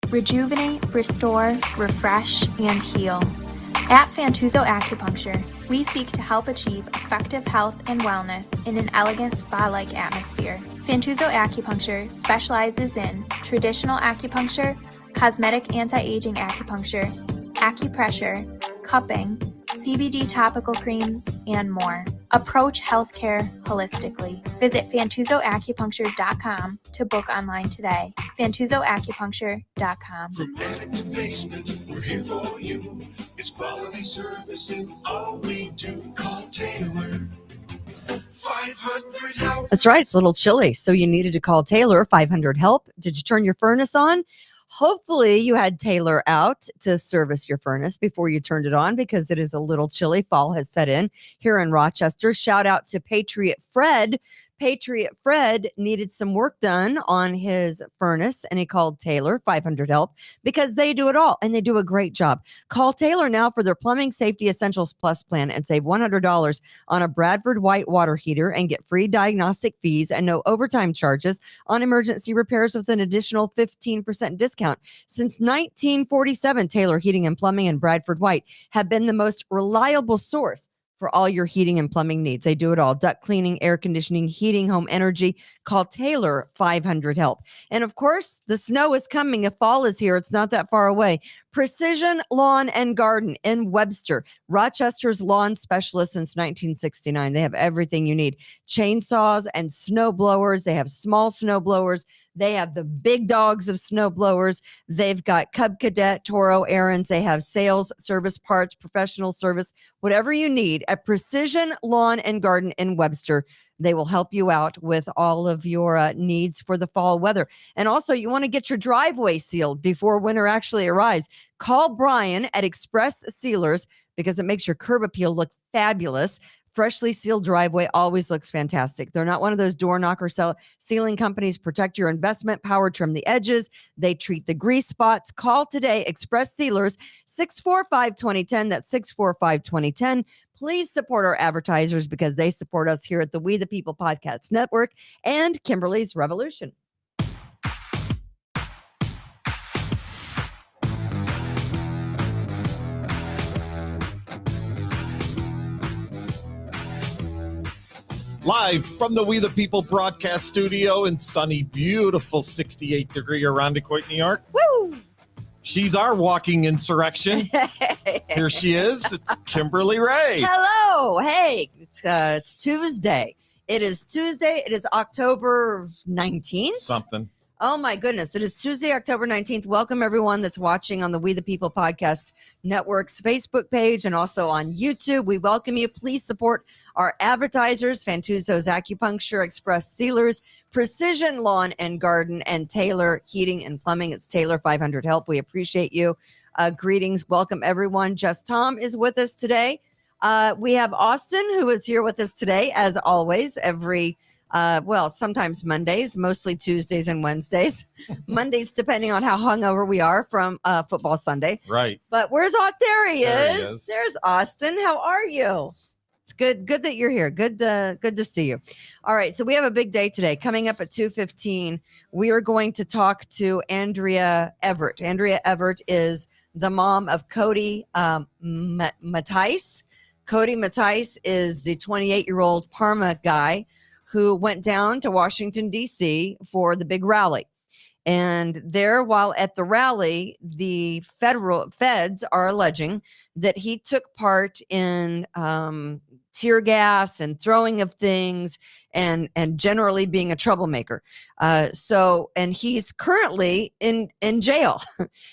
rejuvenate, restore, refresh, and heal. At Fantuzzo Acupuncture, we seek to help achieve effective health and wellness in an elegant spa-like atmosphere. Fantuzzo Acupuncture specializes in traditional acupuncture, cosmetic anti-aging acupuncture, acupressure, cupping, CBD topical creams, and more. Approach healthcare holistically. Visit FantuzzoAcupuncture.com to book online today. FantuzzoAcupuncture.com. From attic to basement, we're here for you. It's quality service in all we do. Call Taylor. 500 help. That's right. It's a little chilly, so you needed to call Taylor. 500 help. Did you turn your furnace on? Hopefully you had Taylor out to service your furnace before you turned it on, because it is a little chilly. Fall has set in here in Rochester. Shout out to Patriot Fred. Patriot Fred needed some work done on his furnace, and he called Taylor. 500 help, because they do it all, and they do a great job. Call Taylor now for their Plumbing Safety Essentials Plus plan and save $100 on a Bradford White water heater and get free diagnostic fees and no overtime charges on emergency repairs with an additional 15% discount. Since 1947, Taylor Heating and Plumbing and Bradford White have been the most reliable source for all your heating and plumbing needs. They do it all. Duct cleaning, air conditioning, heating, home energy. Call Taylor. 500 help. And of course, the snow is coming. If fall is here, it's not that far away. Precision Lawn and Garden in Webster, Rochester's lawn specialist since 1969. They have everything you need. Chainsaws and snow blowers. They have small snow blowers. They have the big dogs of snow blowers. They've got Cub Cadet, Toro, Aaron's. They have sales, service, parts, professional service, whatever you need at Precision Lawn and Garden in Webster. They will help you out with all of your needs for the fall weather. And also, you want to get your driveway sealed before winter actually arrives. Call Brian at Express Sealers, because it makes your curb appeal look fabulous. Freshly sealed driveway always looks fantastic. They're not one of those door knocker sealing companies. Protect your investment, power trim the edges. They treat the grease spots. Call today, Express Sealers, 645-2010. That's 645-2010. Please support our advertisers, because they support us here at the We the People Podcast Network and Kimberly's Revolution. Live from the We the People broadcast studio in sunny, beautiful 68-degree Irondequoit, New York. Woo! She's our walking insurrection. Here she is. It's Kimberly Ray. Hello. Hey, it's Tuesday. It is Tuesday. It is October 19th. Something. Oh my goodness. It is Tuesday, October 19th. Welcome everyone that's watching on the We the People Podcast Network's Facebook page and also on YouTube. We welcome you. Please support our advertisers, Fantuzzo's Acupuncture, Express Sealers, Precision Lawn and Garden, and Taylor Heating and Plumbing. It's Taylor 500 Help. We appreciate you. Greetings. Welcome everyone. Just Tom is with us today. We have Austin, who is here with us today, as always, sometimes Mondays, mostly Tuesdays and Wednesdays. Mondays, depending on how hungover we are from football Sunday. Right. But where's Austin? There he There is. There's Austin. How are you? It's good that you're here. Good to see you. All right. So we have a big day today. Coming up at 2:15, we are going to talk to Andrea Everett. Andrea Everett is the mom of Cody Mattice. Cody Mattice is the 28-year-old Parma guy who went down to Washington, D.C. for the big rally. And there, while at the rally, the feds are alleging that he took part in tear gas and throwing of things and generally being a troublemaker. And he's currently in jail.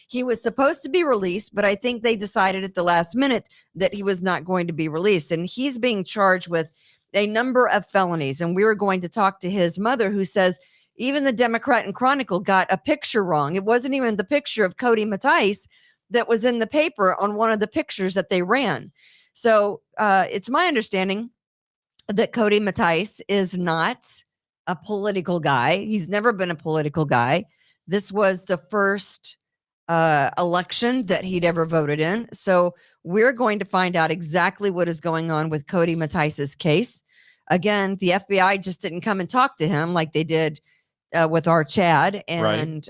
He was supposed to be released, but I think they decided at the last minute that he was not going to be released. And he's being charged with a number of felonies. And we were going to talk to his mother, who says even the Democrat and Chronicle got a picture wrong. It wasn't even the picture of Cody Mattice that was in the paper on one of the pictures that they ran. So it's my understanding that Cody Mattice is not a political guy. He's never been a political guy. This was the first election that he'd ever voted in. So we're going to find out exactly what is going on with Cody Mattice's case. Again, the FBI just didn't come and talk to him like they did with our Chad and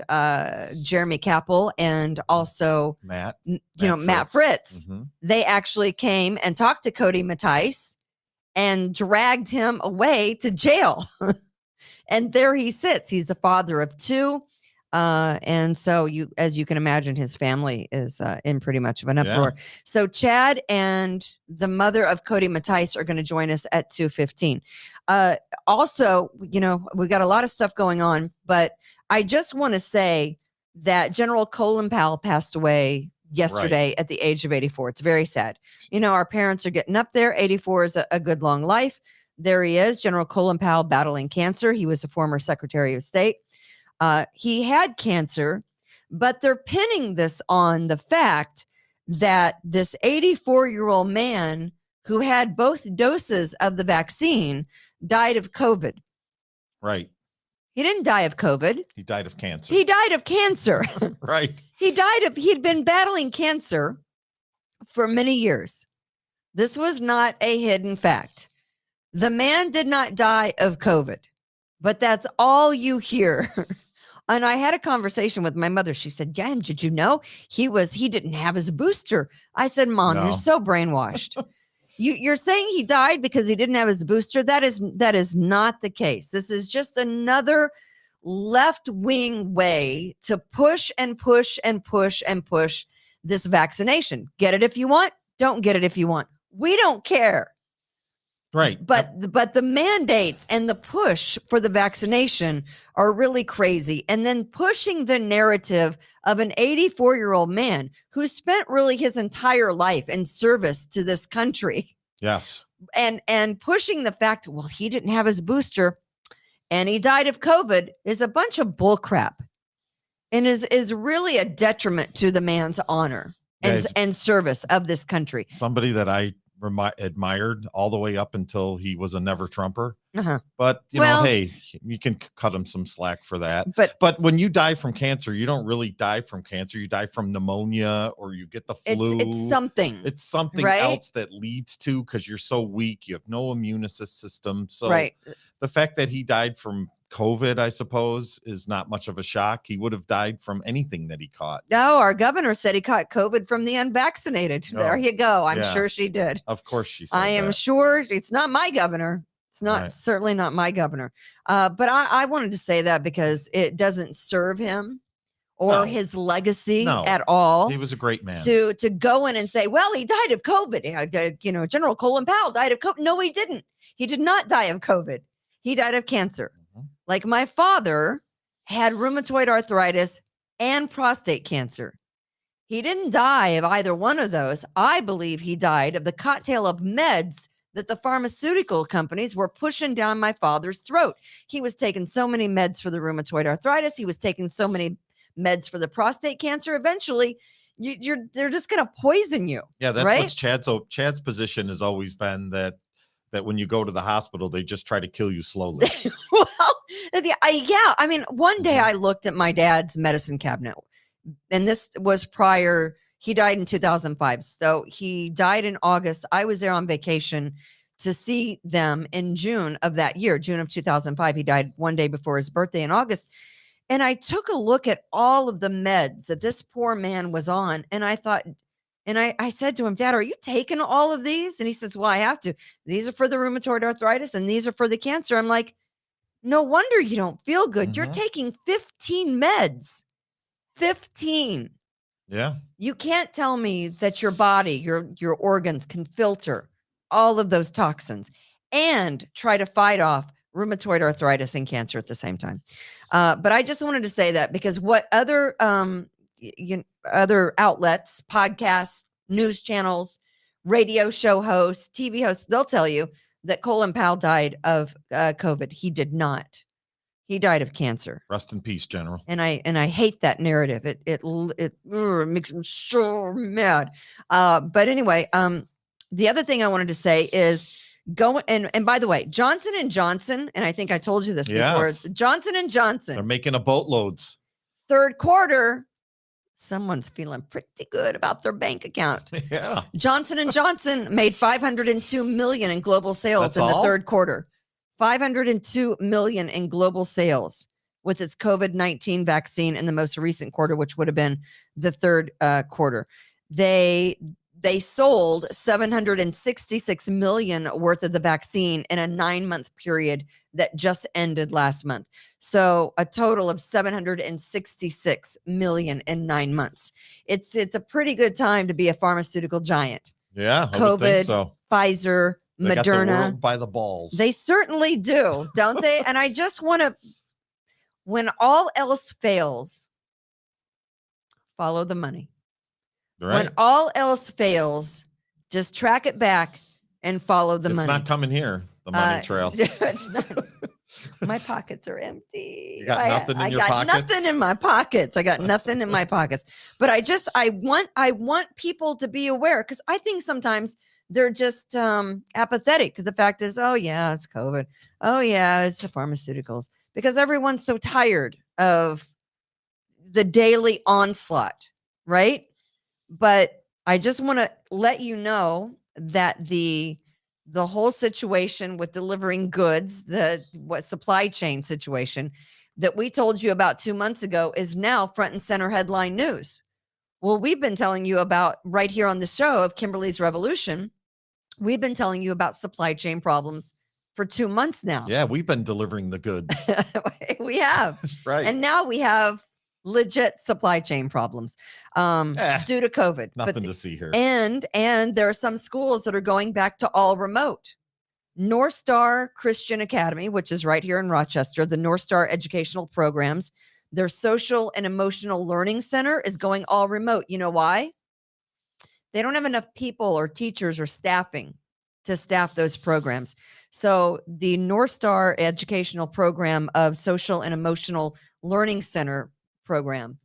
Jeremy Capel and also Matt Fritz. Mhm. They actually came and talked to Cody Mattice and dragged him away to jail. And there he sits. He's the father of two. And so as you can imagine, his family is in pretty much of an uproar. So Chad and the mother of Cody Mattice are going to join us at 2:15. Also, we've got a lot of stuff going on, but I just want to say that General Colin Powell passed away yesterday at the age of 84. It's very sad. Our parents are getting up there. 84 is a good long life. There he is, General Colin Powell, battling cancer. He was a former Secretary of State. He had cancer, but they're pinning this on the fact that this 84-year-old man who had both doses of the vaccine died of COVID. Right. He didn't die of COVID. He died of cancer. He died of cancer. Right. He'd been battling cancer for many years. This was not a hidden fact. The man did not die of COVID, but that's all you hear. And I had a conversation with my mother. She said, yeah, and did you know he didn't have his booster? I said, Mom, You're so brainwashed. You're saying he died because he didn't have his booster? That is not the case. This is just another left-wing way to push and push and push and push this vaccination. Get it if you want. Don't get it if you want. We don't care. Right. But the mandates and the push for the vaccination are really crazy. And then pushing the narrative of an 84-year-old man who spent really his entire life in service to this country. Yes. And pushing the fact, well, he didn't have his booster and he died of COVID is a bunch of bullcrap and is really a detriment to the man's honor and service of this country. Somebody that I admired all the way up until he was a never Trumper. But hey, you can cut him some slack for that. But when you die from cancer, you don't really die from cancer. You die from pneumonia or you get the flu. It's something. It's something else that leads to, because you're so weak. You have no immune system. So the fact that he died from COVID, I suppose, is not much of a shock. He would have died from anything that he caught. No, our governor said he caught COVID from the unvaccinated. Oh, there you go. I'm sure she did. Of course she said I am sure. It's not my governor. It's not certainly not my governor. But I wanted to say that because it doesn't serve him or his legacy at all. He was a great man. To go in and say, well, he died of COVID. General Colin Powell died of COVID. No, he didn't. He did not die of COVID. He died of cancer. Like my father had rheumatoid arthritis and prostate cancer. He didn't die of either one of those. I believe he died of the cocktail of meds that the pharmaceutical companies were pushing down my father's throat. He was taking so many meds for the rheumatoid arthritis. He was taking so many meds for the prostate cancer. Eventually, they're just going to poison you. Yeah, that's what's Chad's position has always been that when you go to the hospital, they just try to kill you slowly. Well, I mean, one day I looked at my dad's medicine cabinet, and this was prior. He died in 2005. So he died in August. I was there on vacation to see them in June of that year, June of 2005. He died one day before his birthday in August. And I took a look at all of the meds that this poor man was on. And I thought, and I said to him, Dad, are you taking all of these? And he says, well, I have to. These are for the rheumatoid arthritis and these are for the cancer. I'm like, no wonder you don't feel good. You're taking 15 meds. 15. Yeah. You can't tell me that your body, your organs can filter all of those toxins and try to fight off rheumatoid arthritis and cancer at the same time. But I just wanted to say that because what other outlets, podcasts, news channels, radio show hosts, TV hosts, they'll tell you that Colin Powell died of COVID. He did not. He died of cancer. Rest in peace, General. And I hate that narrative. It makes me so mad. But anyway, the other thing I wanted to say is and by the way, Johnson & Johnson, and I think I told you this before, Johnson & Johnson. They're making a boatloads. Third quarter, someone's feeling pretty good about their bank account. Yeah. Johnson & Johnson made $502 million in global sales in the third quarter. $502 million in global sales. with its COVID-19 vaccine in the most recent quarter, which would have been the third quarter. They sold 766 million worth of the vaccine in a 9-month period that just ended last month. So a total of 766 million in 9 months. It's a pretty good time to be a pharmaceutical giant. Yeah, I COVID, would think so. Pfizer, they Moderna. Got the world by the balls. They certainly do, don't they? And I just want to, when all else fails, follow the money. Right. When all else fails, just track it back and follow the money. It's not coming here, the money trail. It's not. My pockets are empty. You got nothing in your pockets? I got nothing in my pockets. I got nothing in my pockets. But I want people to be aware, because I think sometimes they're just apathetic to the fact is, oh yeah, it's COVID. Oh yeah, it's the pharmaceuticals. Because everyone's so tired of the daily onslaught, right? But I just want to let you know that the whole situation with delivering goods, what supply chain situation that we told you about 2 months ago is now front and center headline news. Well, we've been telling you about right here on the show of Kimberly's Revolution. We've been telling you about supply chain problems for 2 months now. Yeah, we've been delivering the goods. We have. Right. And now we have legit supply chain problems due to COVID. Nothing to see here. And there are some schools that are going back to all remote. North Star Christian Academy, which is right here in Rochester, the North Star Educational Programs, their social and emotional learning center is going all remote. You know why? They don't have enough people or teachers or staffing to staff those programs. So the North Star Educational Program of Social and Emotional Learning Center program,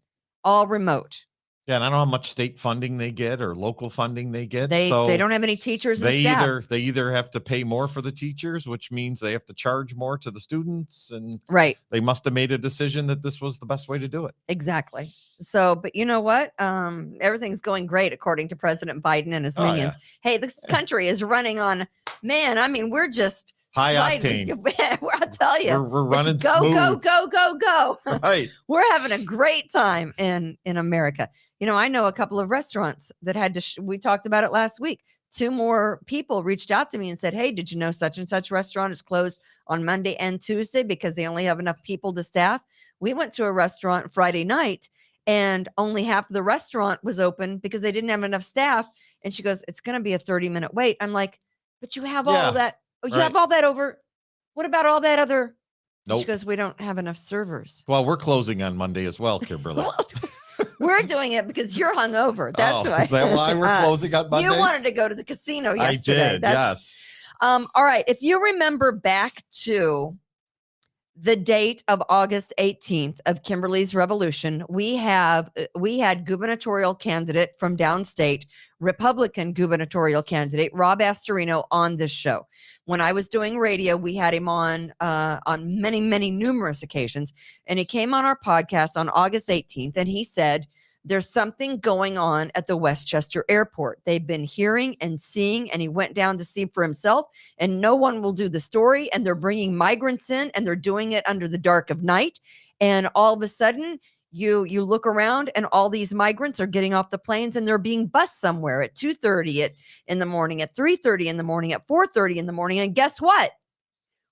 all remote. Yeah, and I don't know how much state funding they get or local funding they get. They don't have any teachers and staff. They either have to pay more for the teachers, which means they have to charge more to the students, and right. They must have made a decision that this was the best way to do it. Exactly. So, but you know what? Everything's going great according to President Biden and his minions. Yeah. Hey, this country is running on, man, I mean, we're just high octane. I'll tell you, we're running smooth. Go. Right. We're having a great time in America. You know, I know a couple of restaurants that had to, we talked about it last week. 2 more people reached out to me and said, hey, did you know such and such restaurant is closed on Monday and Tuesday because they only have enough people to staff? We went to a restaurant Friday night and only half of the restaurant was open because they didn't have enough staff. And she goes, it's going to be a 30-minute wait. I'm like, but you have all that. You have all that over. What about all that other? Nope. She goes, we don't have enough servers. Well, we're closing on Monday as well, Kimberly. We're doing it because you're hungover. That's why. Is that why we're closing on Mondays? You wanted to go to the casino yesterday. I did, yes. All right. If you remember back to the date of August 18th of Kimberly's Revolution, we had gubernatorial candidate from downstate, Republican gubernatorial candidate Rob Astorino on this show. When I was doing radio, we had him on many numerous occasions, and he came on our podcast on August 18th, and he said there's something going on at the Westchester airport. They've been hearing and seeing, and he went down to see for himself, and no one will do the story, and they're bringing migrants in, and they're doing it under the dark of night, and all of a sudden you look around and all these migrants are getting off the planes and they're being bused somewhere at 2:30 in the morning, at 3:30 in the morning, at 4:30 in the morning. And guess what?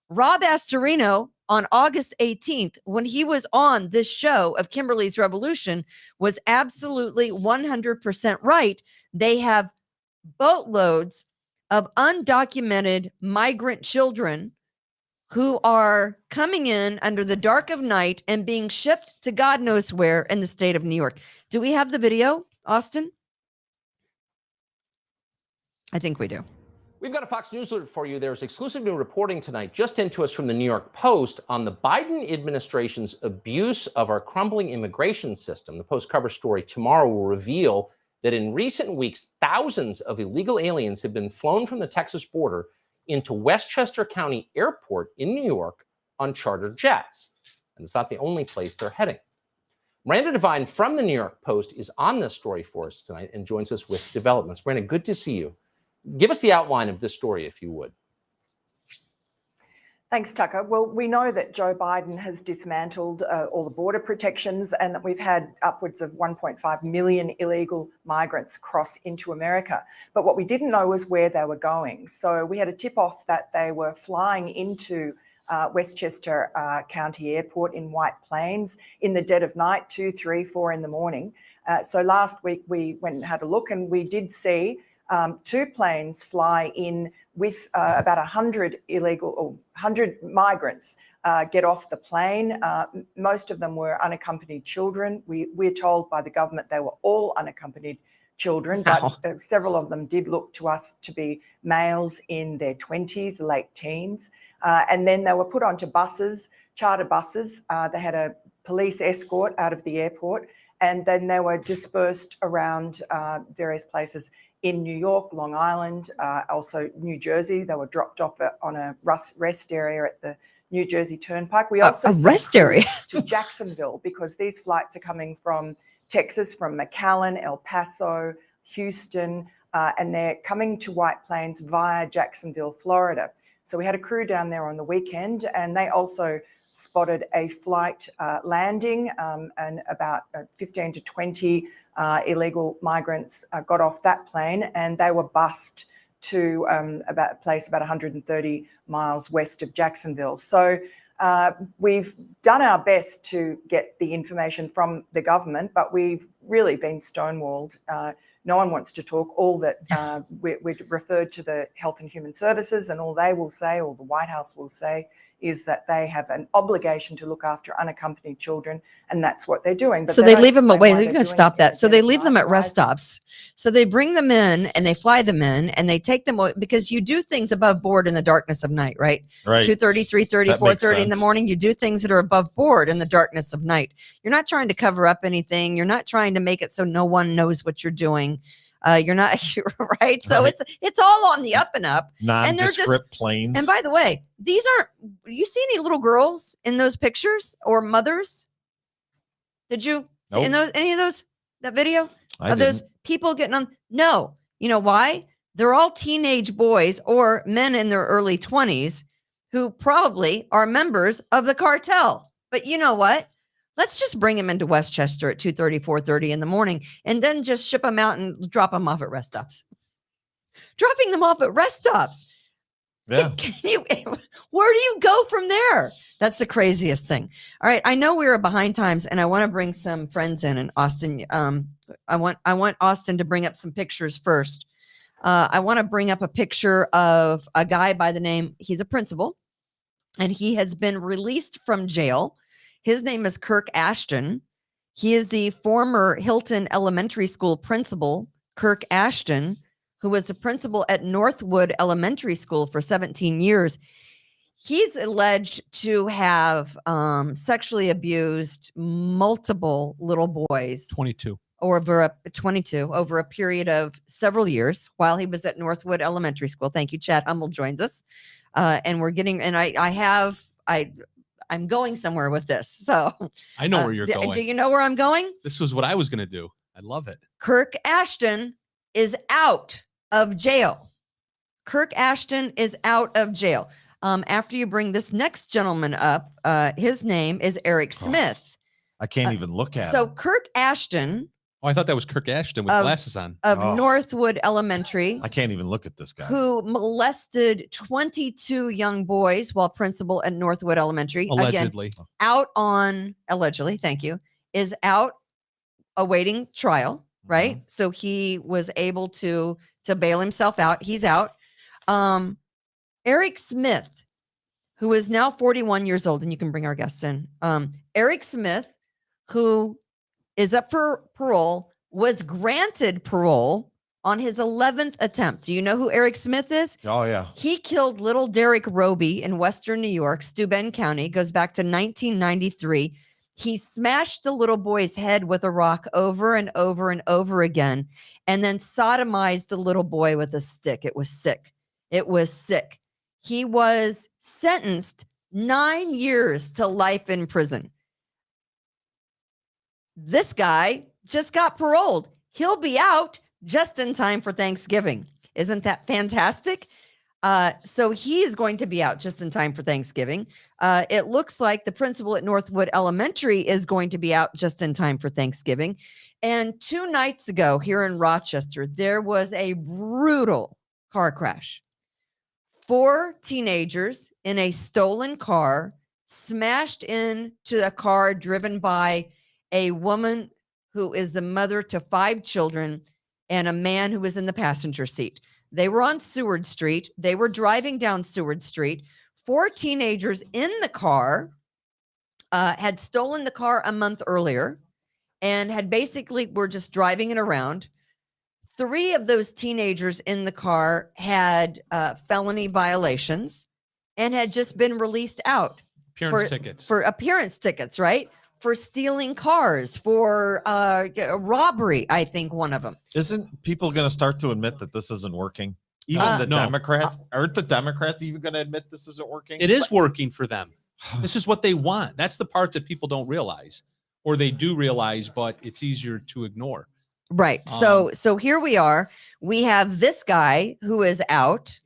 Rob Astorino on August 18th, when he was on this show of Kimberly's Revolution, was absolutely 100% right. They have boatloads of undocumented migrant children who are coming in under the dark of night and being shipped to God knows where in the state of New York. Do we have the video, Austin? I think we do. We've got a Fox News alert for you. There's exclusive new reporting tonight just into us from the New York Post on the Biden administration's abuse of our crumbling immigration system. The Post cover story tomorrow will reveal that in recent weeks, thousands of illegal aliens have been flown from the Texas border into Westchester County Airport in New York on chartered jets. And it's not the only place they're heading. Miranda Devine from the New York Post is on this story for us tonight and joins us with developments. Miranda, good to see you. Give us the outline of this story, if you would. Thanks, Tucker. Well, we know that Joe Biden has dismantled all the border protections and that we've had upwards of 1.5 million illegal migrants cross into America. But what we didn't know was where they were going. So we had a tip-off that they were flying into Westchester County Airport in White Plains in the dead of night, 2, 3, 4 in the morning. So last week we went and had a look, and we did see 2 planes fly in with about 100 migrants get off the plane. Most of them were unaccompanied children. We're told by the government they were all unaccompanied children, but several of them did look to us to be males in their 20s, late teens. And then they were put onto buses, charter buses. They had a police escort out of the airport, and then they were dispersed around various places in New York, Long Island, also New Jersey. They were dropped off on a rest area at the New Jersey Turnpike. We also a rest area to Jacksonville, because these flights are coming from Texas, from McAllen, El Paso, Houston, and they're coming to White Plains via Jacksonville, Florida. So we had a crew down there on the weekend, and they also spotted a flight landing, and about 15 to 20 illegal migrants got off that plane, and they were bussed to about a place about 130 miles west of Jacksonville. So we've done our best to get the information from the government, but we've really been stonewalled. No one wants to talk. All that we're referred to the Health and Human Services, and all they will say, or the White House will say, is that they have an obligation to look after unaccompanied children, and that's what they're doing. But so they leave them away. You're going to stop that. So they leave them at rest stops. So they bring them in and they fly them in and they take them away, because you do things above board in the darkness of night, right? Right. 2:30, 3:30, 4:30 in the morning. You do things that are above board in the darkness of night. You're not trying to cover up anything. You're not trying to make it so no one knows what you're doing. You're not right. So it's all on the up and up. Nondescript planes. And by the way, these aren't. You see any little girls in those pictures or mothers? Did you see in any of those that video of those people getting on? No. You know why? They're all teenage boys or men in their early 20s who probably are members of the cartel. But you know what? Let's just bring them into Westchester at 2:30, 4:30 in the morning, and then just ship them out and drop them off at rest stops. Dropping them off at rest stops. Yeah. Where do you go from there? That's the craziest thing. All right. I know we are behind times, and I want to bring some friends in. And Austin, I want Austin to bring up some pictures first. I want to bring up a picture of a guy by the name, he's a principal, and he has been released from jail. His name is Kirk Ashton. He is the former Hilton Elementary School principal, Kirk Ashton, who was the principal at Northwood Elementary School for 17 years. He's alleged to have sexually abused multiple little boys. 22. Over a period of several years while he was at Northwood Elementary School. Thank you. Chad Hummel joins us. And we're getting, and I'm going somewhere with this. So I know where you're going. Do you know where I'm going? This was what I was going to do. I love it. Kirk Ashton is out of jail. Kirk Ashton is out of jail. After you bring this next gentleman up, his name is Eric Smith. I can't even look at him. So Kirk Ashton. Oh, I thought that was Kirk Ashton with glasses on. Of Northwood Elementary. I can't even look at this guy. Who molested 22 young boys while principal at Northwood Elementary. Allegedly. Again, allegedly, thank you, is out awaiting trial, right? Mm-hmm. So he was able to bail himself out. He's out. Eric Smith, who is now 41 years old, and you can bring our guests in. Eric Smith, who is up for parole, was granted parole on his 11th attempt. Do you know who Eric Smith is? Oh, yeah. He killed little Derek Roby in Western New York, Steuben County, goes back to 1993. He smashed the little boy's head with a rock over and over and over again, and then sodomized the little boy with a stick. It was sick. It was sick. He was sentenced 9 years to life in prison. This guy just got paroled. He'll be out just in time for Thanksgiving. Isn't that fantastic? So he is going to be out just in time for Thanksgiving. It looks like the principal at Northwood Elementary is going to be out just in time for Thanksgiving. And 2 nights ago here in Rochester, there was a brutal car crash. 4 teenagers in a stolen car smashed into a car driven by a woman who is the mother to 5 children and a man who was in the passenger seat. They were on Seward Street. They were driving down Seward Street. 4 teenagers in the car had stolen the car a month earlier and had basically were just driving it around. 3 of those teenagers in the car had felony violations and had just been released out for appearance tickets, right? For stealing cars, for robbery, I think one of them. Isn't people going to start to admit that this isn't working? Even the Democrats, aren't the Democrats even going to admit this isn't working? It is working for them. This is what they want. That's the part that people don't realize, or they do realize, but it's easier to ignore. Right. So here we are. We have this guy who is out,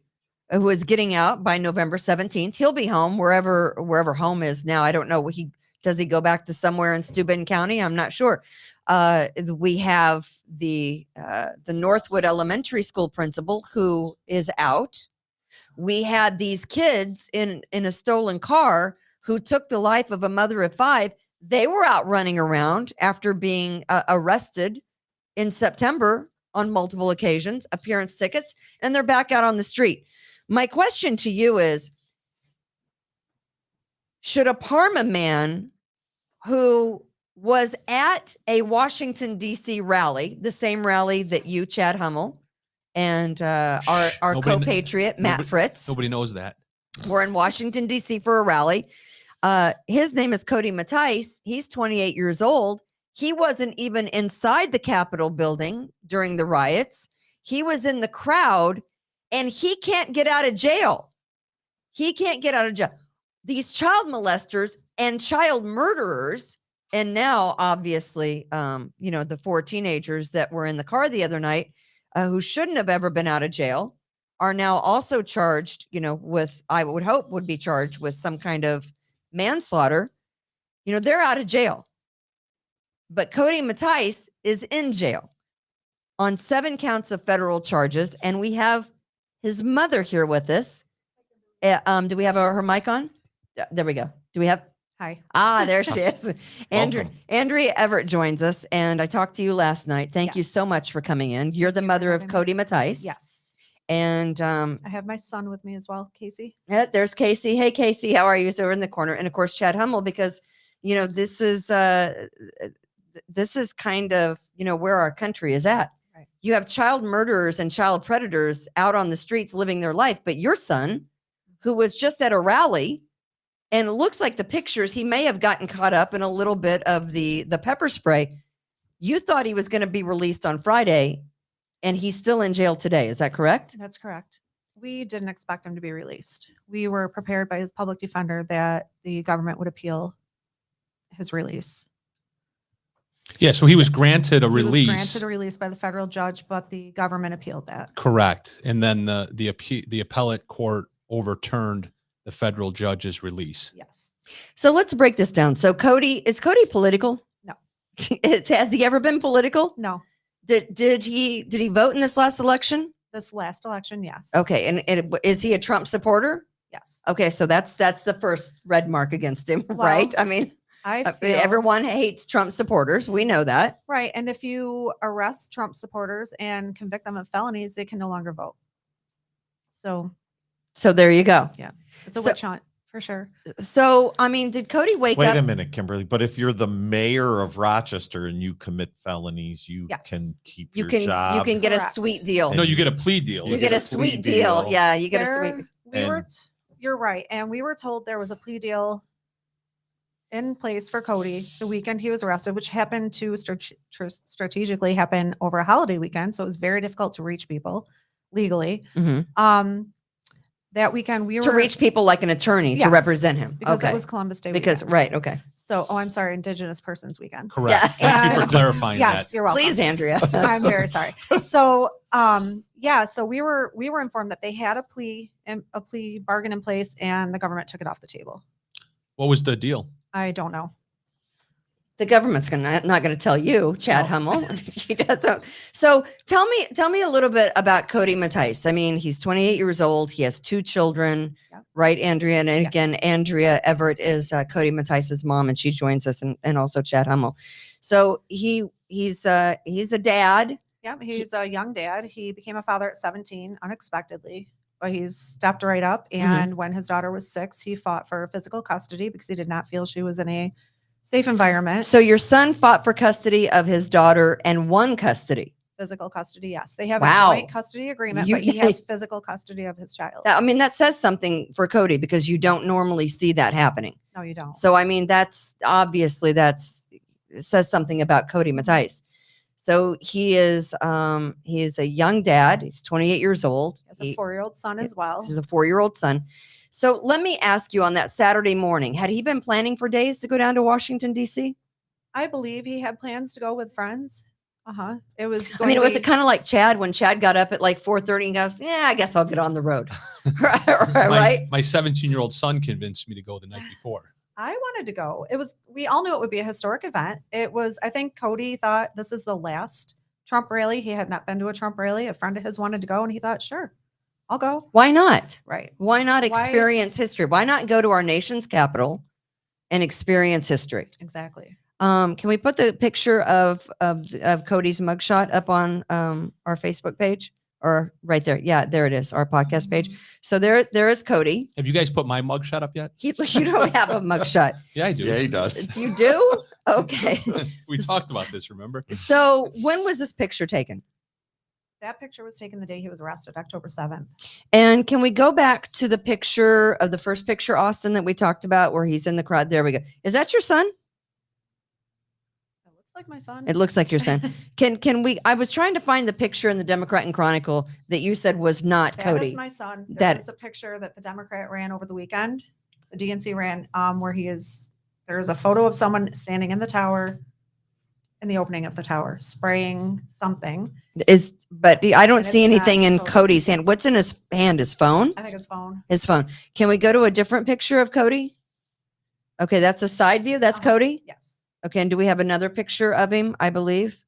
who is getting out by November 17th. He'll be home wherever home is now. I don't know. Does he go back to somewhere in Steuben County? I'm not sure. We have the Northwood Elementary School principal who is out. We had these kids in a stolen car who took the life of a mother of 5. They were out running around after being arrested in September on multiple occasions, appearance tickets, and they're back out on the street. My question to you is, should a Parma man who was at a Washington, D.C. rally, the same rally that you, Chad Hummel, and our co-patriot, Matt Fritz. Nobody knows that. We're in Washington, D.C. for a rally. His name is Cody Mattice. He's 28 years old. He wasn't even inside the Capitol building during the riots. He was in the crowd, and he can't get out of jail. He can't get out of jail. These child molesters and child murderers, and now obviously, the 4 teenagers that were in the car the other night, who shouldn't have ever been out of jail, are now also charged, with, I would hope would be charged with some kind of manslaughter. They're out of jail. But Cody Mattice is in jail on 7 counts of federal charges. And we have his mother here with us. Do we have her mic on? There we go. Do we have? Hi. There she is. Andrea Everett joins us. And I talked to you last night. Thank you so much for coming in. You're the mother of Cody Mattice. Yes. And I have my son with me as well, Casey. Yeah, there's Casey. Hey, Casey, how are you? So we're in the corner. And of course, Chad Hummel, because, this is kind of, where our country is at. Right. You have child murderers and child predators out on the streets living their life. But your son, who was just at a rally, and it looks like the pictures, he may have gotten caught up in a little bit of the pepper spray. You thought he was going to be released on Friday, and he's still in jail today. Is that correct? That's correct. We didn't expect him to be released. We were prepared by his public defender that the government would appeal his release. Yeah, so he was granted a release. He was granted a release by the federal judge, but the government appealed that. Correct. And then the appellate court overturned the federal judge's release. Yes. So let's break this down. So is Cody political? No. Has he ever been political? No. Did he vote in this last election? This last election, yes. Okay, and is he a Trump supporter? Yes. Okay, so that's the first red mark against him, Well, right? I mean, everyone hates Trump supporters. We know that. Right, and if you arrest Trump supporters and convict them of felonies, they can no longer vote. So there you go. Yeah, it's a witch hunt for sure. So, I mean, did Cody wake up? Wait a minute, Kimberly. But if you're the mayor of Rochester and you commit felonies, you can keep your job. You can get a sweet deal. No, you get a plea deal. You get a sweet deal. Yeah, you get a sweet. You're right, and we were told there was a plea deal in place for Cody the weekend he was arrested, which happened to strategically happen over a holiday weekend, so it was very difficult to reach people legally. Mm-hmm. that weekend we were to reach people like an attorney to Yes, represent him. because okay. it was Columbus Day Because weekend. right, okay. So, I'm sorry, Indigenous Persons Weekend. Correct. Yeah. Thank you for clarifying Yes, that. you're welcome. Please, Andrea. I'm very sorry. So, so we were informed that they had a plea bargain in place, and the government took it off the table. What was the deal? I don't know. The government's not going to tell you, Chad Hummel. She doesn't. So tell me a little bit about Cody Mattice. I mean, he's 28 years old. He has 2 children, right, Andrea? And again, Andrea Everett is Cody Mattice's mom, and she joins us, and also Chad Hummel. So he's a dad. Yeah, he's a young dad. He became a father at 17 unexpectedly, but he's stepped right up. And when his daughter was 6, he fought for physical custody because he did not feel she was in a safe environment. So your son fought for custody of his daughter and won custody. Physical custody, yes. They have Wow. a joint custody agreement, but he has physical custody of his child. I mean, that says something for Cody because you don't normally see that happening. No, you don't. So, I mean, it says something about Cody Mattice. So he is a young dad. He's 28 years old. He has a 4-year-old son as well. He's a 4-year-old son. So let me ask you, on that Saturday morning, had he been planning for days to go down to Washington, D.C.? I believe he had plans to go with friends. It was. Was it kind of like Chad when Chad got up at like 4:30 and goes, "Yeah, I guess I'll get on the road." Right? My 17-year-old son convinced me to go the night before. I wanted to go. We all knew it would be a historic event. I think Cody thought this is the last Trump rally. He had not been to a Trump rally. A friend of his wanted to go, and he thought, sure, I'll go. Why not? Right. Why not experience history? Why not go to our nation's capital and experience history? Exactly. Can we put the picture of Cody's mugshot up on our Facebook page, or right there? Yeah, there it is, our podcast page. So there is Cody. Have you guys put my mugshot up yet? You don't have a mugshot. Yeah, I do. Yeah, he does. You do? Okay. We talked about this, remember? So when was this picture taken? That picture was taken the day he was arrested, October 7th. And can we go back to the picture of the first picture, Austin, that we talked about where he's in the crowd? There we go. Is that your son? It looks like my son. It looks like your son. Can we? I was trying to find the picture in the Democrat and Chronicle that you said was not Cody. That is my son. That is a picture that the Democrat ran over the weekend. The DNC ran where he is. There is a photo of someone standing in the tower, in the opening of the tower, spraying something. But I don't And see it's anything not in Cody. Cody's hand. What's in his hand? His phone? I think his phone. His phone. Can we go to a different picture of Cody? Okay, that's a side view. That's Cody? Yes. Okay, and do we have another picture of him, I believe?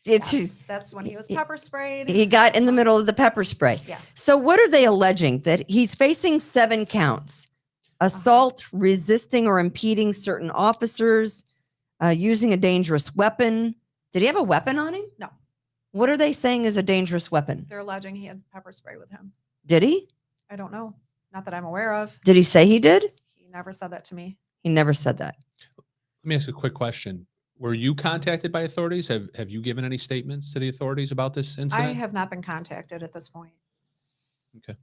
Yes, that's when he was pepper sprayed. He got in the middle of the pepper spray. Yeah. So what are they alleging? That he's facing 7 counts. Assault, resisting or impeding certain officers, using a dangerous weapon. Did he have a weapon on him? No. What are they saying is a dangerous weapon? They're alleging he had pepper spray with him. Did he? I don't know. Not that I'm aware of. Did he say he did? He never said that to me. He never said that. Let me ask a quick question. Were you contacted by authorities? Have you given any statements to the authorities about this incident? I have not been contacted at this point. Okay.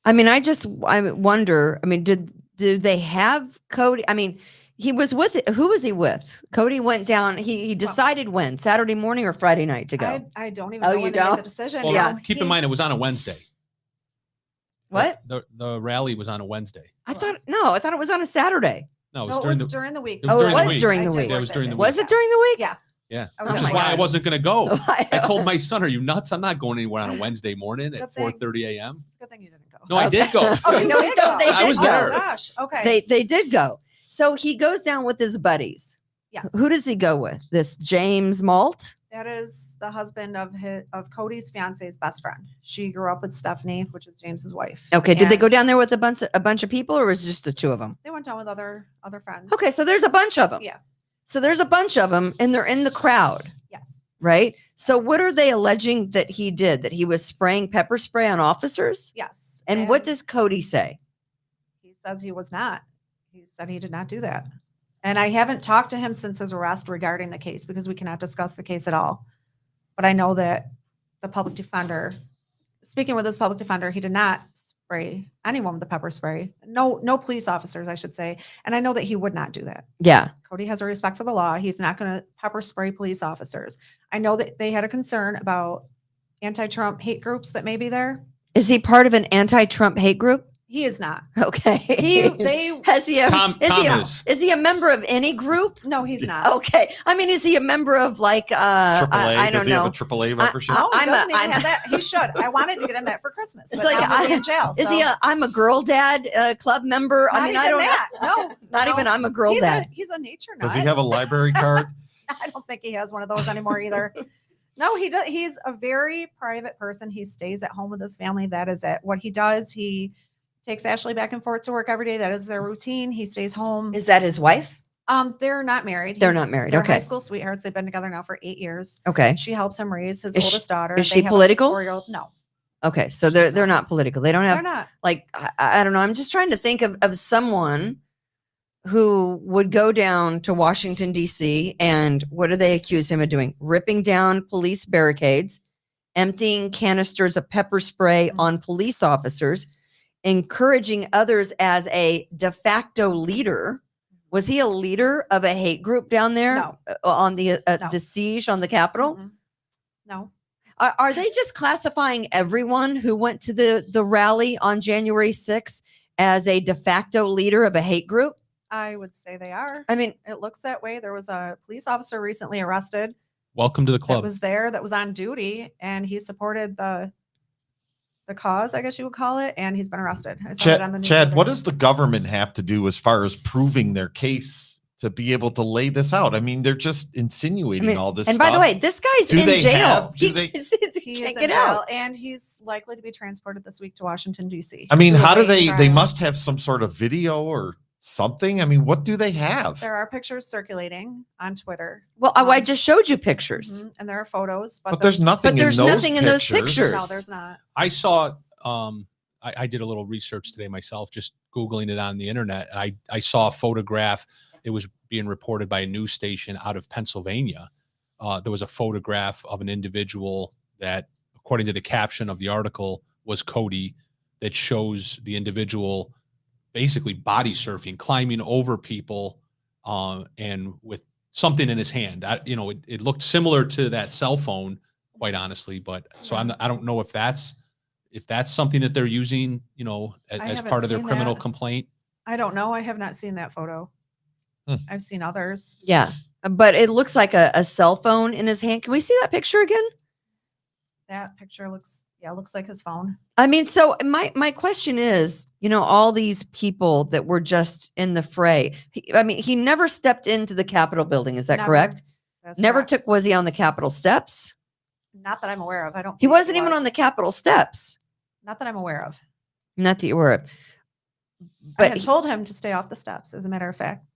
I mean, I wonder, I mean, did they have Cody? I mean, he was with, who was he with? Cody went down, he decided when, Saturday morning or Friday night to go? I don't even Oh, know you when they made don't? the decision. Well, Yeah. keep in mind it was on a Wednesday. What? The rally was on a Wednesday. I thought it was on a Saturday. No, No, it was during the week. it was Oh, it during the was week. during the I did week. Yeah, it was work during that the day. week. Was it during the week? Yeah. Yeah. I was Which at is my why I job. wasn't going to go. I I told my son, are you nuts? I'm not going anywhere on a Wednesday morning at Good thing. 4:30 a.m. It's a good thing you didn't go. No, I did go. Oh, you No, did no, go. they I did was go. there. Oh, gosh. Okay. They did go. So he goes down with his buddies. Yes. Who does he go with? This James Malt? That is the husband of Cody's fiance's best friend. She grew up with Stephanie, which is James's wife. Okay, did they And go down there with a bunch of people, or was it just the 2 of them? They went down with other friends. Okay, so there's a bunch of them. Yeah. So there's a bunch of them, and they're in the crowd, Yes. right? So what are they alleging that he did? That he was spraying pepper spray on officers? Yes. And what does Cody say? He says he was not. He said he did not do that. And I haven't talked to him since his arrest regarding the case because we cannot discuss the case at all. But I know that the public defender, speaking with his public defender, he did not spray anyone with the pepper spray. No police officers, I should say. And I know that he would not do that. Yeah. Cody has a respect for the law. He's not going to pepper spray police officers. I know that they had a concern about anti-Trump hate groups that may be there. Is he part of an anti-Trump hate group? He is not. Okay. Is he a member of any group? No, he's not. Okay. I mean, is he a member of like AAA? I don't Does he know. have a AAA membership? No, he doesn't even have that. He should. I wanted to get him that for Christmas. It's But like now he'll be in jail. Is he I'm a girl dad club member? Not I mean, even I don't that. know. No, Not even I'm a girl dad. He's a nature nut. Does he have a library card? I don't think he has one of those anymore either. No, he does. He's a very private person. He stays at home with his family. That is it. What he does, he takes Ashley back and forth to work every day. That is their routine. He stays home. Is that his wife? They're not married. They're not married. They're Okay. high school sweethearts. They've been together now for 8 years. Okay. She helps him raise his Is oldest daughter. is They she have a political? 4-year-old. No, Okay. So they're not political. They don't have they're not. like I don't know. I'm just trying to think of someone who would go down to Washington, D.C. and what do they accuse him of doing? Ripping down police barricades, emptying canisters of pepper spray on police officers, encouraging others as a de facto leader. Was he a leader of a hate group down there? No. On the No. the siege on the Capitol? Mm-mm. No. Are they just classifying everyone who went to the rally on January 6th as a de facto leader of a hate group? I would say they are. I mean, It looks that way. There was a police officer recently arrested Welcome to the that club. was there, that was on duty, and he supported the cause, I guess you would call it, and he's been arrested. I saw it on the news Chad, the what other does the government have to do as far as proving their case to be able to lay this out? I mean, they're just insinuating all this and stuff. by the way, this guy's Do in they jail. have- do He they- can't He is get in jail, out. and he's likely to be transported this week to Washington, D.C. I mean, to how do await they trial. must have some sort of video or something. I mean, what do they have? There are pictures circulating on Twitter. Well, I just showed you pictures. And there are photos, But there's nothing But there's in those nothing in those pictures. No, there's not. I saw I did a little research today myself, just Googling it on the internet. And I saw a photograph. It was being reported by a news station out of Pennsylvania. There was a photograph of an individual that, according to the caption of the article, was Cody, that shows the individual basically body surfing, climbing over people, and with something in his hand. It looked similar to that cell phone, quite honestly. But so I don't know if that's something that they're using, as haven't part of their seen criminal that. complaint. I don't know. I have not seen that photo. I've seen others. Yeah. But it looks like a cell phone in his hand. Can we see that picture again? That picture looks like his phone. I mean, so my question is, all these people that were just in the fray. He never stepped into the Capitol building. Is that Never. correct? That's Never correct. was he on the Capitol steps? Not that I'm aware of. I don't. He believe wasn't even on was. the Capitol steps. Not that I'm aware of. Not that you were. I But had told him to stay off the steps. As a matter of fact,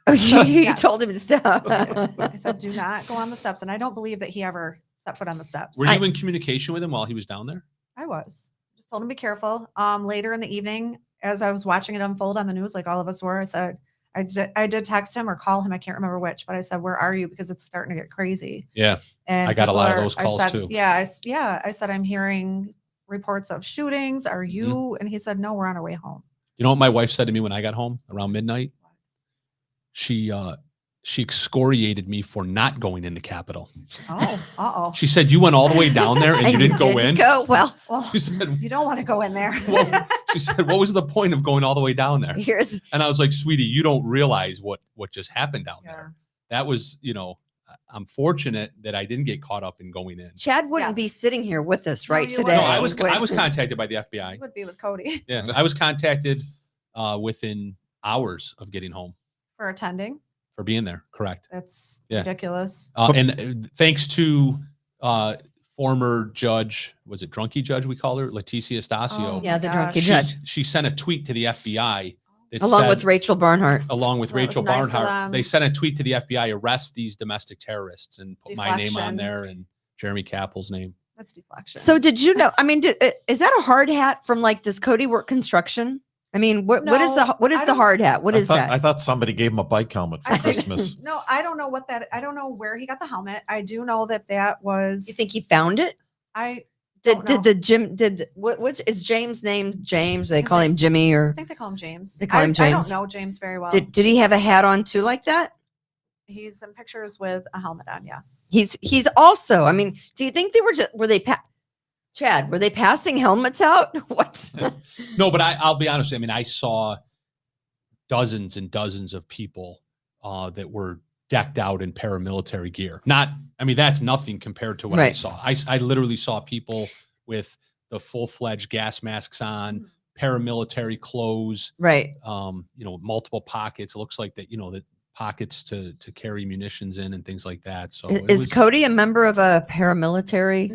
you Yes. told him to stop. I said, "Do not go on the steps," and I don't believe that he ever set foot on the steps. Were you in communication with him while he was down there? I was. Just told him to be careful. Later in the evening, as I was watching it unfold on the news, like all of us were, I said, I did text him or call him. I can't remember which, but I said, "Where are you?" Because it's starting to get crazy. Yeah. And I got a people lot of are- those I calls said, too. Yeah, I said, "I'm hearing reports of shootings. Are Mm-hmm. you?" And he said, "No, we're on our way home." You know what my wife said to me when I got home around midnight? She excoriated me for not going in the Capitol. Oh. She said, "You went all the way down there and you didn't go in." Go well. Well, She said, you don't want to go in there. she said, "What was the point of going all the way down there?" Here's And I was like, "Sweetie, you don't realize what just happened down Yeah. there." That was, I'm fortunate that I didn't get caught up in going in. Chad wouldn't be Yes. sitting here with us No, right you today. No, wouldn't. I was contacted by the FBI. It would be with Cody Yeah, I was contacted within hours of getting home for attending. for being there. Correct. That's Yeah. ridiculous. And thanks to former judge, was it drunkie judge we call her, Leticia Stasio? Oh, Yeah, the gosh. drunkie judge. She sent a tweet to the FBI that Along said- with Rachel Barnhart. along with Well, it was Rachel nice of Barnhart. them. They sent a tweet to the FBI, arrest these domestic terrorists, and put my name on Deflection. there and Jeremy Capple's name. That's deflection. So did you know? I mean, is that a hard hat from does Cody work construction? I mean, what is No, what is I the don't- hard hat? What I is thought, that? I thought somebody gave him a bike helmet for I think- Christmas. No, I don't know what that. I don't know where he got the helmet. I do know that was. You think he found it? I Did don't know. what's is James' name? James? They Is call it- him Jimmy or I think they call him James. They call him I James. don't know James very well. did he have a hat on too like that? He's in pictures with a helmet on. Yes. He's also. I mean, do you think they were they? Chad, were they passing helmets out? What? No, but I'll be honest. I mean, I saw dozens and dozens of people that were decked out in paramilitary gear. That's nothing compared to what I saw. I literally saw people with the full-fledged gas masks on, paramilitary clothes, multiple pockets. It looks like that, the pockets to carry munitions in and things like that. So is Cody a member of a paramilitary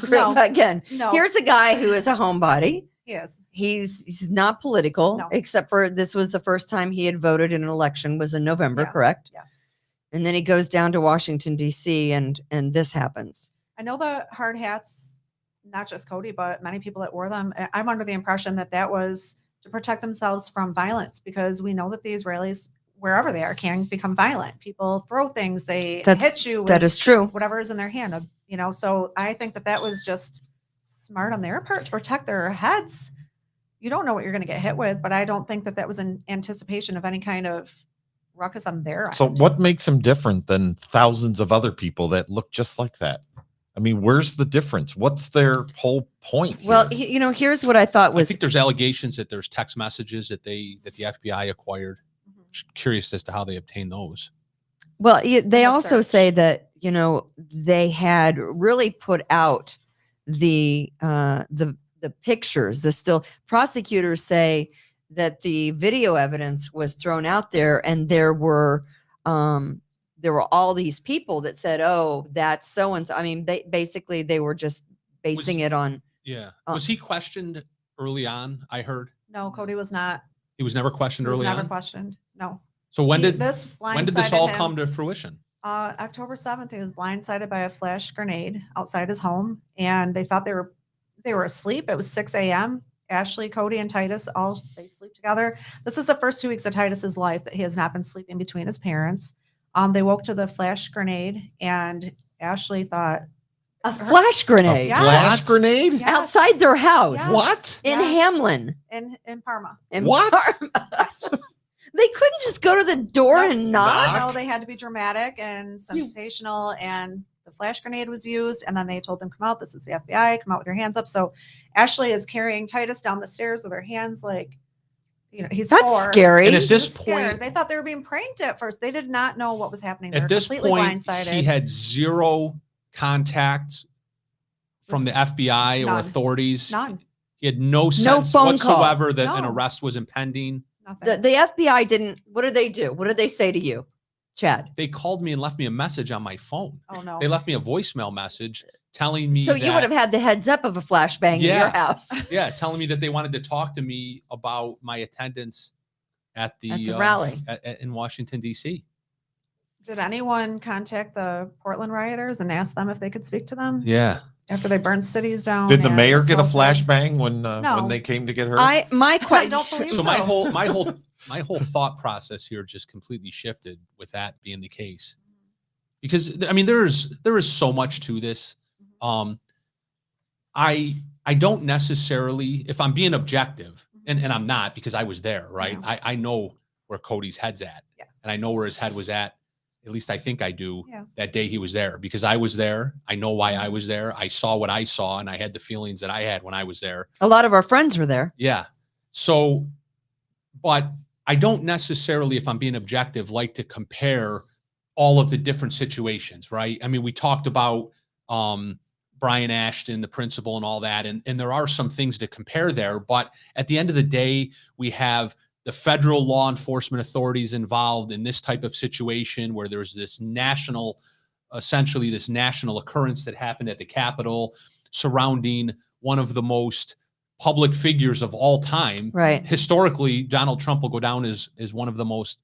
group? No. Again, No. Here's a guy who is a homebody. Yes. He's not political, except for this was the first time he had voted in an election, was in November, correct? Yes. And then he goes down to Washington, D.C., and this happens. I know the hard hats, not just Cody, but many people that wore them. I'm under the impression that was to protect themselves from violence, because we know that the Israelis, wherever they are, can become violent. People throw things, they hit you. That is true. Whatever is in their hand, so I think that was just smart on their part to protect their heads. You don't know what you're going to get hit with, but I don't think that was in anticipation of any kind of ruckus on their end. So what makes them different than thousands of other people that look just like that? I mean, where's the difference? What's their whole point? Well, here's what I thought was. I think there's allegations that there's text messages that the FBI acquired. Curious as to how they obtained those. Well, they also say that they had really put out the pictures. The still prosecutors say that the video evidence was thrown out there, and there were all these people that said, "Oh, that's so and so." I mean, they were just basing it on. Yeah. Was he questioned early on? I heard. No, Cody was not. He was never questioned early on. Never questioned. No. So when did this all come to fruition? October 7th, he was blindsided by a flash grenade outside his home, and they thought they were asleep. It was 6 a.m. Ashley, Cody, and Titus they sleep together. This is the first 2 weeks of Titus's life that he has not been sleeping between his parents. They woke to the flash grenade, and Ashley thought a flash grenade. A flash grenade? Yes. Outside their house. Yes. What? In Hamlin. In Parma. What? Parma. Yes. They couldn't just go to the door and knock. No, they had to be dramatic and sensational, and the flash grenade was used, and then they told them, "Come out, this is the FBI, come out with your hands up." So Ashley is carrying Titus down the stairs with her hands he's That's 4. scary. And at this point, they thought they were being pranked at first. They did not know what was happening. At this point, blindsided. He had zero contact from the FBI or authorities. None. He had no sense phone whatsoever call. that an arrest was impending. Nothing. The FBI didn't. What did they do? What did they say to you, Chad? They called me and left me a message on my phone. Oh no. They left me a voicemail message telling me. So you would have had the heads up of a flashbang in your house. Yeah, telling me that they wanted to talk to me about my attendance at the rally in Washington, D.C. Did anyone contact the Portland rioters and ask them if they could speak to them? Yeah. After they burned cities down. Did the and mayor get a assaulted? flashbang when they came to get her? My question. I don't believe So so. my whole thought process here just completely shifted with that being the case, because I mean there is so much to this. I don't necessarily, if I'm being objective, and I'm not, because I was there, right? I know where Cody's head's at, and I know where his head was at least I think I do, that day he was there, because I was there. I know why I was there. I saw what I saw, and I had the feelings that I had when I was there. A lot of our friends were there. Yeah. So, but I don't necessarily, if I'm being objective, like to compare all of the different situations, right? I mean, we talked about Brian Ashton, the principal, and all that, and there are some things to compare there, but at the end of the day, we have the federal law enforcement authorities involved in this type of situation where there's this essentially this national occurrence that happened at the Capitol surrounding one of the most public figures of all time. Right. Historically, Donald Trump will go down as one of the most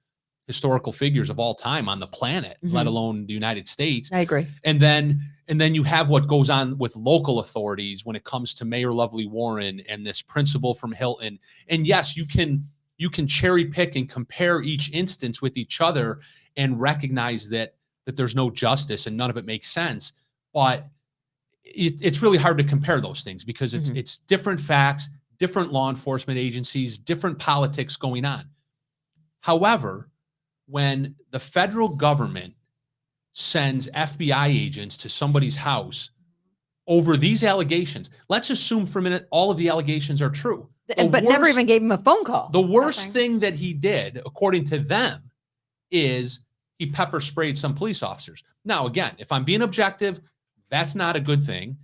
historical figures of all time on the planet, let alone the United States. I agree. And then you have what goes on with local authorities when it comes to Mayor Lovely Warren and this principal from Hilton. And yes, you can cherry pick and compare each instance with each other and recognize that there's no justice and none of it makes sense. But it's really hard to compare those things because it's different facts, different law enforcement agencies, different politics going on. However, when the federal government sends FBI agents to somebody's house over these allegations. Let's assume for a minute all of the allegations are true. But never even gave him a phone call. The worst thing that he did, according to them, is he pepper sprayed some police officers. Now, again, if I'm being objective, that's not a good thing.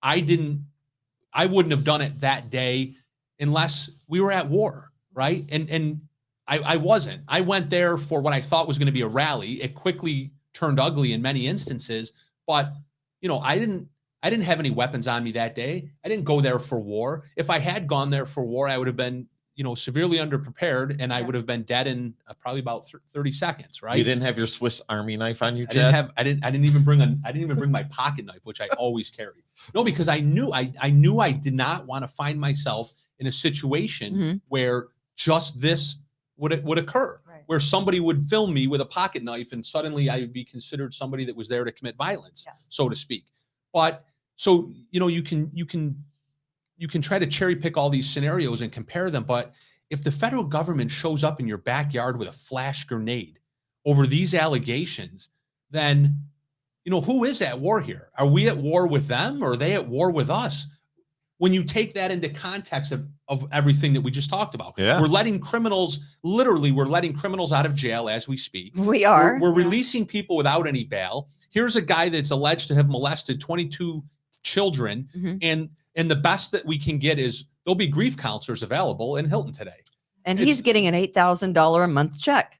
I wouldn't have done it that day unless we were at war, right? And I wasn't. I went there for what I thought was going to be a rally. It quickly turned ugly in many instances, but I didn't have any weapons on me that day. I didn't go there for war. If I had gone there for war, I would have been, severely underprepared, and I would have been dead in probably about 30 seconds. Right? You didn't have your Swiss Army knife on you, Chad? I didn't even bring my pocket knife, which I always carry. No, because I knew I did not want to find myself in a situation where just this would occur, where somebody would film me with a pocket knife, and suddenly I would be considered somebody that was there to commit violence, so to speak. But so you can try to cherry pick all these scenarios and compare them, but if the federal government shows up in your backyard with a flash grenade over these allegations, then who is at war here? Are we at war with them, or are they at war with us? When you take that into context of everything that we just talked about, we're letting criminals out of jail as we speak. We are. We're releasing people without any bail. Here's a guy that's alleged to have molested 22 children, and the best that we can get is there'll be grief counselors available in Hilton today. And he's getting an $8,000 a month check.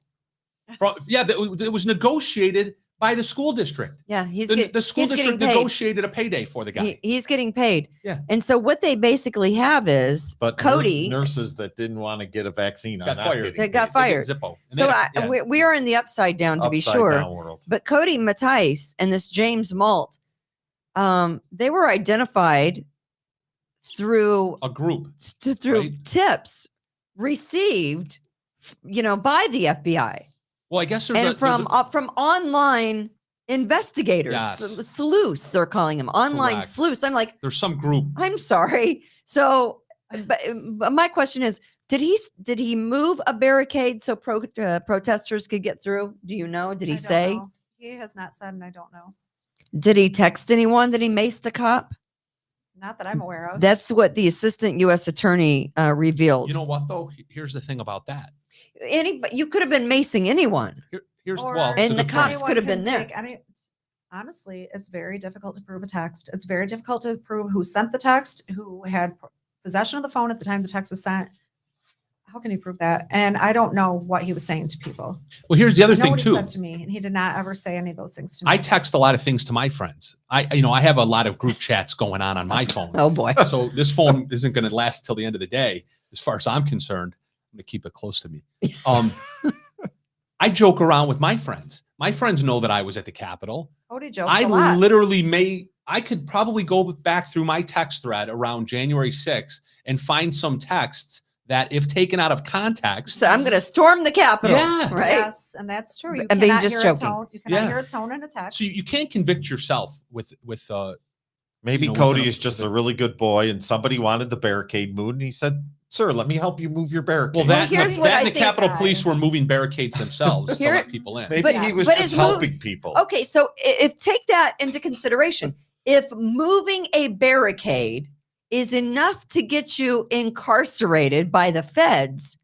It was negotiated by the school district. Yeah, the school district negotiated a payday for the guy. He's getting paid. Yeah. And so what they basically have is Cody. Nurses that didn't want to get a vaccine got fired. They got fired. So we are in the upside down, to be sure. World. But Cody Mattice and this James Malt, they were identified through a group, tips received, by the FBI. Well, I guess from online investigators, sleuths, they're calling them online sleuths. I'm like, there's some group. I'm sorry. So, but my question is, did he move a barricade so protesters could get through? Do you know? Did he say? Know. He has not said, and I don't know. Did he text anyone that he maced a cop? Not that I'm aware of. That's what the assistant U.S. attorney revealed. You know what, though? Here's the thing about that. You could have been macing anyone. And the cops could have been there. Honestly, it's very difficult to prove a text. It's very difficult to prove who sent the text, who had possession of the phone at the time the text was sent. How can you prove that? And I don't know what he was saying to people. Well, here's the other thing too. He said to me, and he did not ever say any of those things to me. I text a lot of things to my friends. I have a lot of group chats going on my phone. Oh boy! So this phone isn't going to last till the end of the day, as far as I'm concerned. I'm going to keep it close to me. I joke around with my friends. My friends know that I was at the Capitol. Cody jokes a lot. I could probably go back through my text thread around January 6th and find some texts that, if taken out of context, so I'm going to storm the Capitol. Yeah, right. Yes, and that's true. You and cannot just hear joking. a tone. You cannot hear a tone in a text. So you can't convict yourself with maybe Cody is just a really good boy, and somebody wanted the barricade moved, and he said, "Sir, let me help you move your barricade." Well, that and the Capitol Police were moving barricades themselves to let people in. Maybe he was just helping people. Okay, so if take that into consideration, if moving a barricade is enough to get you incarcerated by the feds,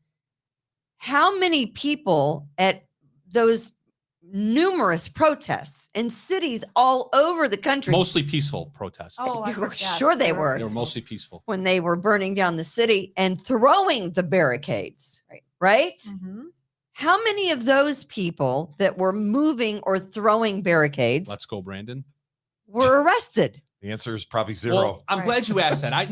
how many people at those numerous protests in cities all over the country, mostly peaceful protests? Oh, sure they were. They were mostly peaceful when they were burning down the city and throwing the barricades. Right? Mm-hmm. How many of those people that were moving or throwing barricades? Let's go, Brandon. Were arrested. The answer is probably zero. Well, I'm glad you asked that. I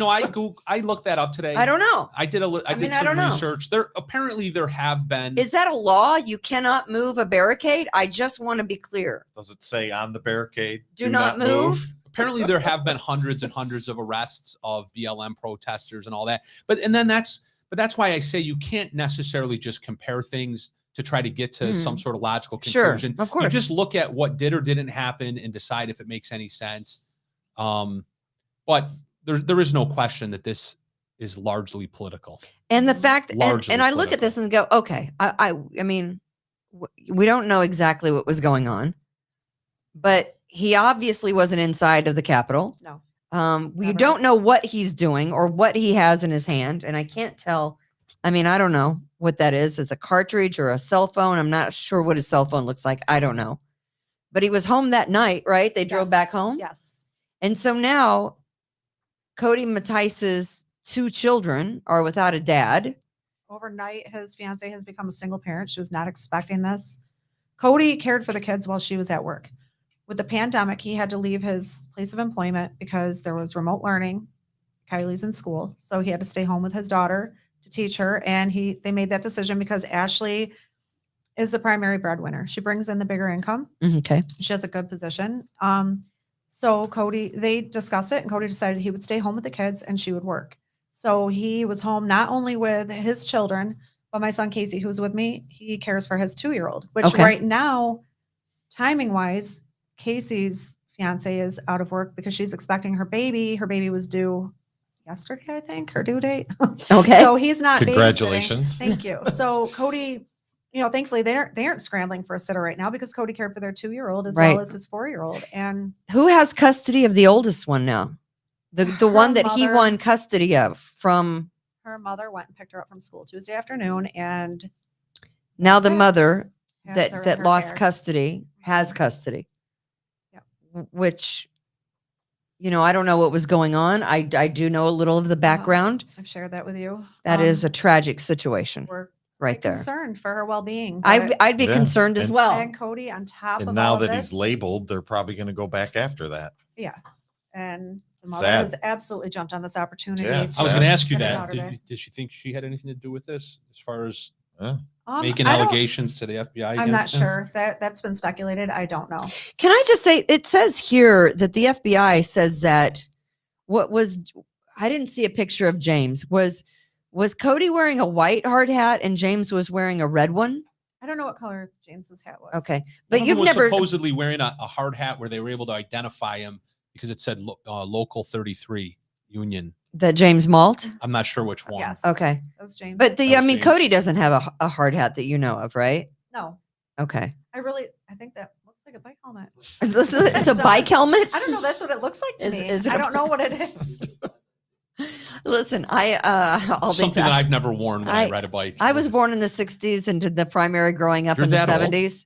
looked that up today. I don't know. I did some research. There have been. Is that a law? You cannot move a barricade? I just want to be clear. Does it say on the barricade? Do not move. Apparently there have been hundreds and hundreds of arrests of BLM protesters and all that. But that's why I say you can't necessarily just compare things to try to get to some sort of logical conclusion. Sure, of course. You just look at what did or didn't happen and decide if it makes any sense. But there is no question that this is largely political. And the fact, and I look at this and go, okay, I mean, we don't know exactly what was going on, but he obviously wasn't inside of the Capitol. No. We don't know what he's doing or what he has in his hand, and I can't tell. I mean, I don't know what that is. Is a cartridge or a cell phone? I'm not sure what his cell phone looks like. I don't know. But he was home that night, right? They drove back home. Yes. And so now Cody Mattice's 2 children are without a dad. Overnight, his fiance has become a single parent. She was not expecting this. Cody cared for the kids while she was at work. With the pandemic, he had to leave his place of employment because there was remote learning. Kylie's in school, so he had to stay home with his daughter to teach her. And they made that decision because Ashley is the primary breadwinner. She brings in the bigger income. Okay. She has a good position. So they discussed it, and Cody decided he would stay home with the kids and she would work. So he was home not only with his children, but my son Casey, who's with me, he cares for his 2-year-old, which right now, timing wise, Casey's fiance is out of work because she's expecting her baby. Her baby was due yesterday, I think, her due date. Okay. So he's not Congratulations. babysitting. Thank you. So Cody, thankfully they aren't scrambling for a sitter right now because Cody cared for their 2-year-old as well as his 4-year-old. And who has custody of the oldest one now? The one that he won custody of from. Her mother went and picked her up from school Tuesday afternoon, and now the mother has her in that her lost care. custody has custody. Yep. Which, I don't know what was going on. I do know a little of the background. I've shared that with you. That is a tragic situation We're right there. concerned for her well-being. I'd be concerned as well. And Cody, on top of and now all that this, he's labeled, they're probably going to go back after that. Yeah. And the mother Sad. has absolutely jumped on this opportunity. Yeah, to I was going to ask you get her that. out of there. Did she think she had anything to do with this as far as I making don't- allegations to the FBI? I'm not against him? sure. That's been speculated. I don't know. Can I just say, it says here that the FBI says that I didn't see a picture of James. Was Cody wearing a white hard hat and James was wearing a red one? I don't know what color James's hat was. Okay. One But of them you've was never, supposedly wearing a hard hat where they were able to identify him because it said local 33 union. the James Malt? I'm not sure which one. Yes. Okay. That was James. But That was James. Cody doesn't have a hard hat that you know of, right? no, Okay. I think that looks like a bike helmet. It's a bike helmet? I don't know. That's what it looks like to me. Is it I a- don't know what it is. Listen, Something that I've never worn when I ride a bike. I was born in the 60s and did the primary growing up You're in the that old? 70s.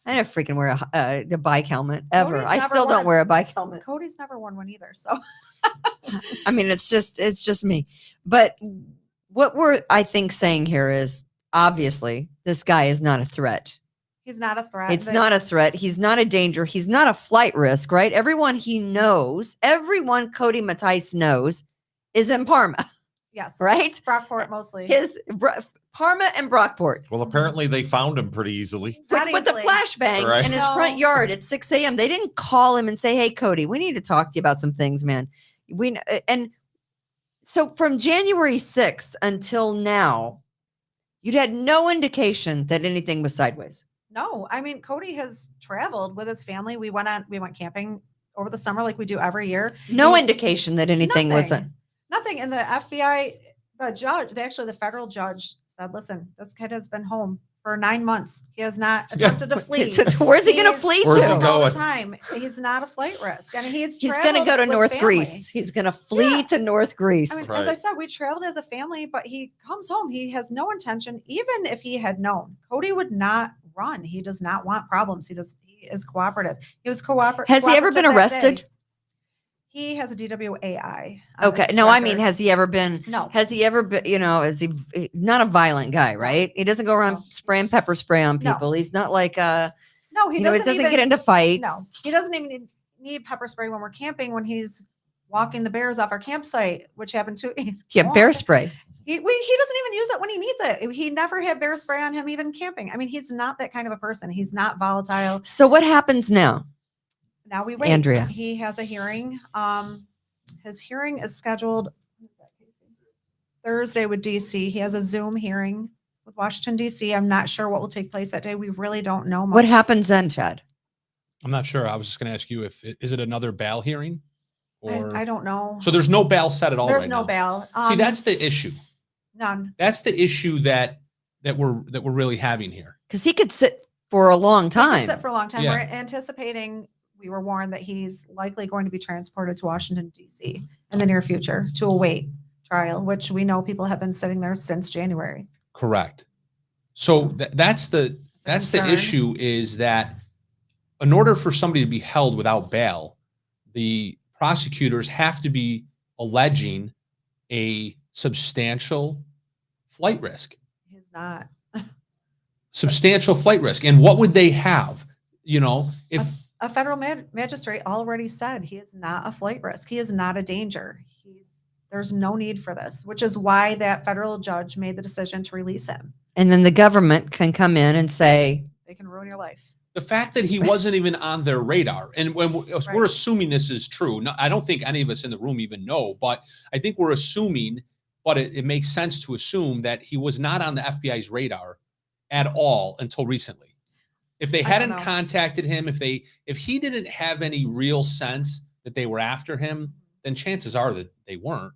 I never freaking wear the bike helmet ever. Cody's I never still don't worn- wear a bike helmet. Cody's never worn one either. So I mean, it's just me. But what we're, I think, saying here is obviously this guy is not a threat. he's not a threat. It's not a threat. He's not a danger. He's not a flight risk, right? Everyone he knows, everyone Cody Mattice knows is in Parma, Yes. right? Brockport mostly. Parma and Brockport. Well, apparently they found him pretty easily. Not With the easily. flashbang Right. in his No. front yard at 6 a.m. They didn't call him and say, "Hey, Cody, we need to talk to you about some things, man." And so from January 6th until now, you'd had no indication that anything was sideways. No, I mean, Cody has traveled with his family. We went camping over the summer like we do every year. No He- indication that anything was. Nothing. And the FBI, the federal judge said, listen, this kid has been home for 9 months. He has not attempted to flee. So where's he going to He's flee Where's he to? all going? the time. He's not a flight risk. And he's He's going to go to traveled with North family. Greece. He's going to flee Yeah. to North Greece. I mean, Right. as I said, we traveled as a family, but he comes home. He has no intention, even if he had known. Cody would not run. He does not want problems. He is cooperative. He was cooperative. Has he ever been arrested? He has a DWAI. on Okay. his No, I mean, record. has he ever been? No. Has he ever been? Is he he's not a violent guy, right? He doesn't go around No. spraying pepper spray on No. people. He's not like No, he he doesn't, doesn't even, get into fights. No, he doesn't even need pepper spray when we're camping. When he's walking the bears off our campsite, which happened to Yeah, bear spray. He doesn't even use it when he needs it. He never had bear spray on him, even camping. I mean, he's not that kind of a person. He's not volatile. So what happens now? Now we wait. Andrea. He has a hearing. His hearing is scheduled Thursday with DC. He has a Zoom hearing with Washington, DC. I'm not sure what will take place that day. We really don't know much. What happens then, Chad? I'm not sure. I was just going to ask you is it another bail hearing? I don't know. So there's no bail set at all. There's right no now. bail. See, that's the issue. None. That's the issue that we're really having here. Because he could sit for a long He time. could sit for a long time. Yeah. We're anticipating we were warned that he's likely going to be transported to Washington, D.C. in the near future to await trial, which we know people have been sitting there since January. Correct. So that's the issue, is that in order for somebody to be held without bail, the prosecutors have to be alleging a substantial flight risk. He's not. Substantial flight risk. And what would they have? You know, if a federal magistrate already said he is not a flight risk. He is not a danger. There's no need for this, which is why that federal judge made the decision to release him. And then the government can come in and say, they can ruin your life. the fact that he wasn't even on their radar, and when we're assuming this is true, no, I don't think any of us in the room even know, but I think we're assuming, but it makes sense to assume that he was not on the FBI's radar at all until recently. If they hadn't contacted him, if he didn't have any real sense that they were after him, then chances are that they weren't.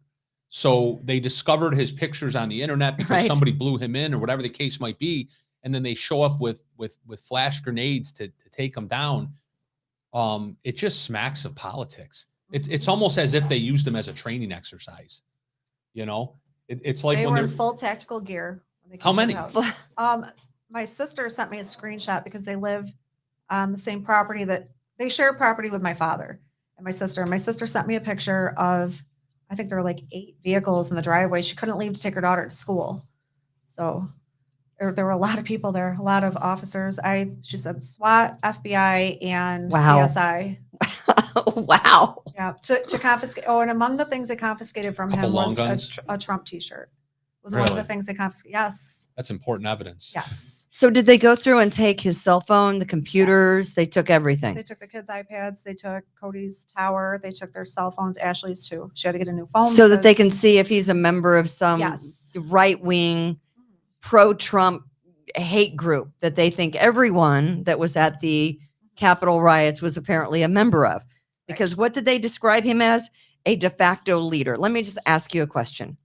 So they discovered his pictures on the internet because somebody blew him in or whatever the case might be. And then they show up with flash grenades to take him down. It just smacks of politics. It's almost as if they used him as a training exercise. You know, it's like they when were they're in full tactical gear. When they how many? My sister sent me a screenshot because they live on the same property that they share property with my father and my sister. And my sister sent me a picture of, I think there were like 8 vehicles in the driveway. She couldn't leave to take her daughter to school. So there were a lot of people there, a lot of officers. She said SWAT, FBI, and CSI. Wow. Yeah, to confiscate. Oh, and among the things they confiscated from him was a Trump T-shirt. Was one of the things they confiscated. Yes. That's important evidence. Yes. So did they go through and take his cell phone, the computers? Yes. They took everything. They took the kids' iPads. They took Cody's tower. They took their cell phones. Ashley's too. She had to get a new phone. So that they can see if he's a member of some right-wing pro-Trump hate group that they think everyone that was at the Capitol riots was apparently a member of. Because what did they describe him as? A de facto leader. Let me just ask you a question.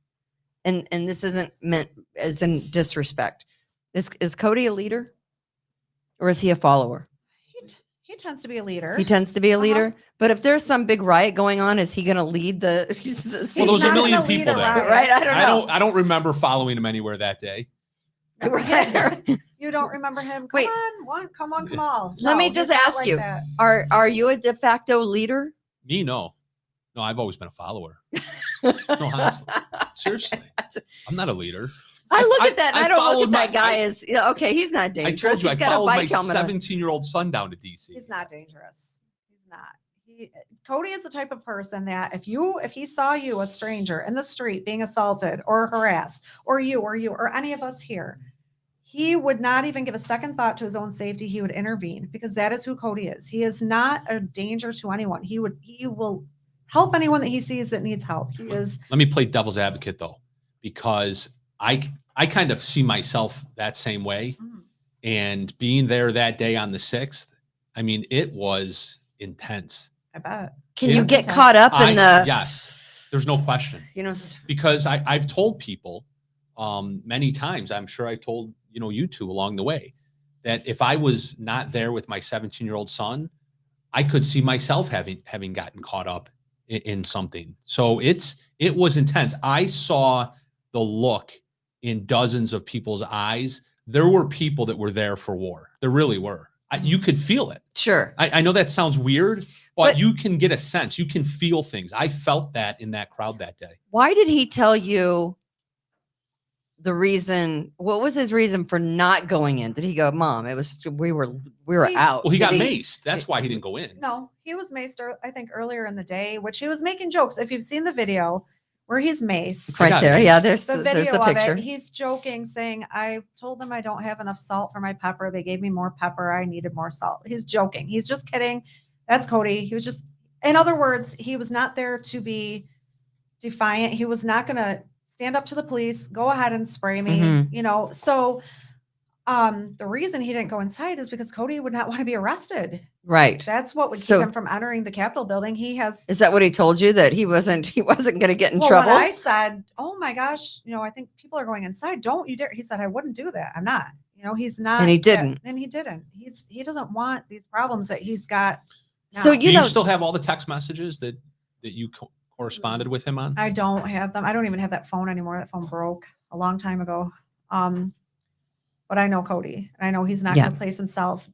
And this isn't meant as in disrespect. Is Cody a leader? Or is he a follower? He tends to be a leader. He tends to be a leader. But if there's some big riot going on, is he going to lead the? Well, there's a million people there, right? I don't know. I don't remember following him anywhere that day. You don't remember him? Come on. Let me just ask you: Are you a de facto leader? Me, no. I've always been a follower. No, honestly, seriously, I'm not a leader. I look at that and I don't look at that guy as okay. He's not dangerous. I told you, I followed my 17-year-old son down to DC. He's not dangerous. He's not. Cody is the type of person that if he saw you, a stranger in the street being assaulted or harassed, or any of us here, he would not even give a second thought to his own safety. He would intervene because that is who Cody is. He is not a danger to anyone. He will help anyone that he sees that needs help. He is. Let me play devil's advocate though, because I kind of see myself that same way. And being there that day on the 6th, I mean, it was intense. I bet. Can you get caught up in the? Yes, there's no question. Because I've told people many times, I'm sure I told, you two along the way, that if I was not there with my 17-year-old son, I could see myself having gotten caught up in something. So it was intense. I saw the look in dozens of people's eyes. There were people that were there for war. There really were. You could feel it. Sure. I know that sounds weird, but you can get a sense. You can feel things. I felt that in that crowd that day. Why did he tell you the reason? What was his reason for not going in? Did he go, Mom, it was we were out? Well, he got maced. That's why he didn't go in. No, he was maced, I think, earlier in the day, which he was making jokes. If you've seen the video where he's maced. Right there. Yeah, there's the picture. Of it. He's joking, saying, I told them I don't have enough salt for my pepper. They gave me more pepper. I needed more salt. He's joking. He's just kidding. That's Cody. He was just, in other words, he was not there to be defiant. He was not going to stand up to the police, go ahead and spray me, So the reason he didn't go inside is because Cody would not want to be arrested. Right. That's what would keep him from entering the Capitol building. Is that what he told you, that he wasn't going to get in trouble? When I said, oh my gosh, I think people are going inside. Don't you dare. He said, I wouldn't do that. I'm not, he's not. And he didn't. And he didn't. He doesn't want these problems that he's got So, now. Do you still have all the text messages that you corresponded with him on? I don't have them. I don't even have that phone anymore. That phone broke a long time ago. But I know Cody. I know he's not going to place himself.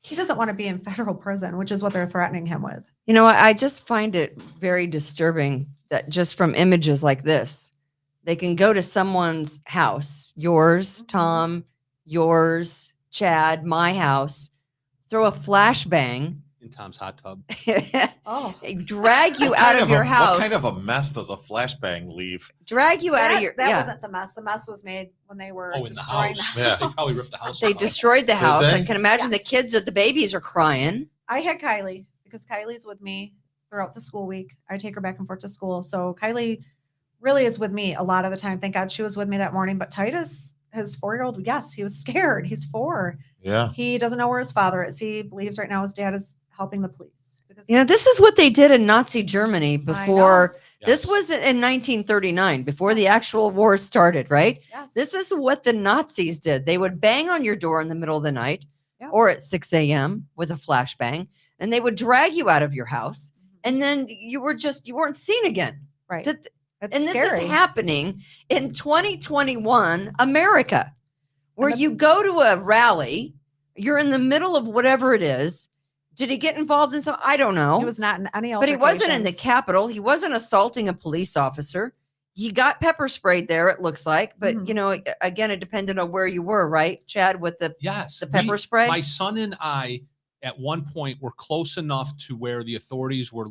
He doesn't want to be in federal prison, which is what they're threatening him with. You know, I just find it very disturbing that just from images like this, they can go to someone's house, yours, Tom, yours, Chad, my house, throw a flashbang in Tom's hot tub. Drag you out of your house. What kind of a mess does a flashbang leave? Drag you out of your. That wasn't the mess. The mess was made when they were destroying the house. Yeah, they probably ripped the house. They destroyed the house. They? I can imagine the kids or the babies are crying. I had Kylie because Kylie's with me throughout the school week. I take her back and forth to school. So Kylie really is with me a lot of the time. Thank God she was with me that morning. But Titus, his 4-year-old, yes, he was scared. He's 4. Yeah. He doesn't know where his father is. He believes right now his dad is helping the police. This is what they did in Nazi Germany before. Yes. This was in 1939, before the actual war started, right? Yes. This is what the Nazis did. They would bang on your door in the middle of the night or at 6 a.m. with a flashbang, and they would drag you out of your house, and then you weren't seen again. Right. And this scary. is happening in 2021 America, where you go to a rally, you're in the middle of whatever it is. Did he get involved in some? I don't know. He was not in any but he wasn't in the Capitol. He wasn't assaulting a police officer. He got pepper sprayed there, it looks like. But, you know, again, it depended on where you were, right, Chad, with the pepper spray? My son and I, at one point, were close enough to where the authorities were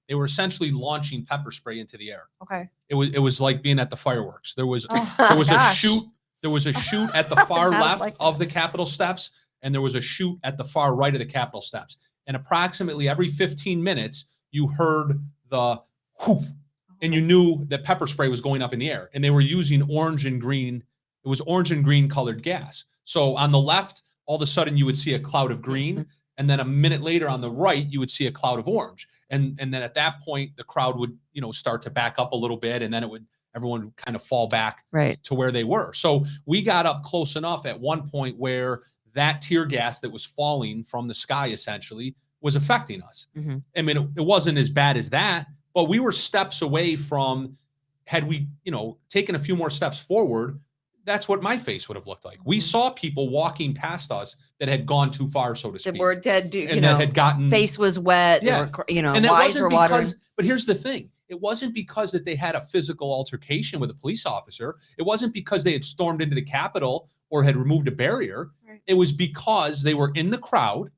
they were essentially launching pepper spray into the air. Okay. It was like being at the fireworks. There was a shoot. There was a shoot at the far left of the Capitol steps, and there was a shoot at the far right of the Capitol steps. And approximately every 15 minutes, you heard the whoof, and you knew that pepper spray was going up in the air. And they were using orange and green. It was orange and green colored gas. So on the left, all of a sudden you would see a cloud of green. And then a minute later on the right, you would see a cloud of orange. And then at that point, the crowd would, start to back up a little bit. And then everyone would kind of fall back to where they were. So we got up close enough at one point where that tear gas that was falling from the sky essentially was affecting us. I mean, it wasn't as bad as that, but we were steps away from, had we, taken a few more steps forward, that's what my face would have looked like. We saw people walking past us that had gone too far, so to speak. That were dead, that had gotten, face was wet. Yeah. They were, and eyes were watering. But here's the thing. It wasn't because that they had a physical altercation with a police officer. It wasn't because they had stormed into the Capitol or had removed a barrier. Right. It was because they were in the crowd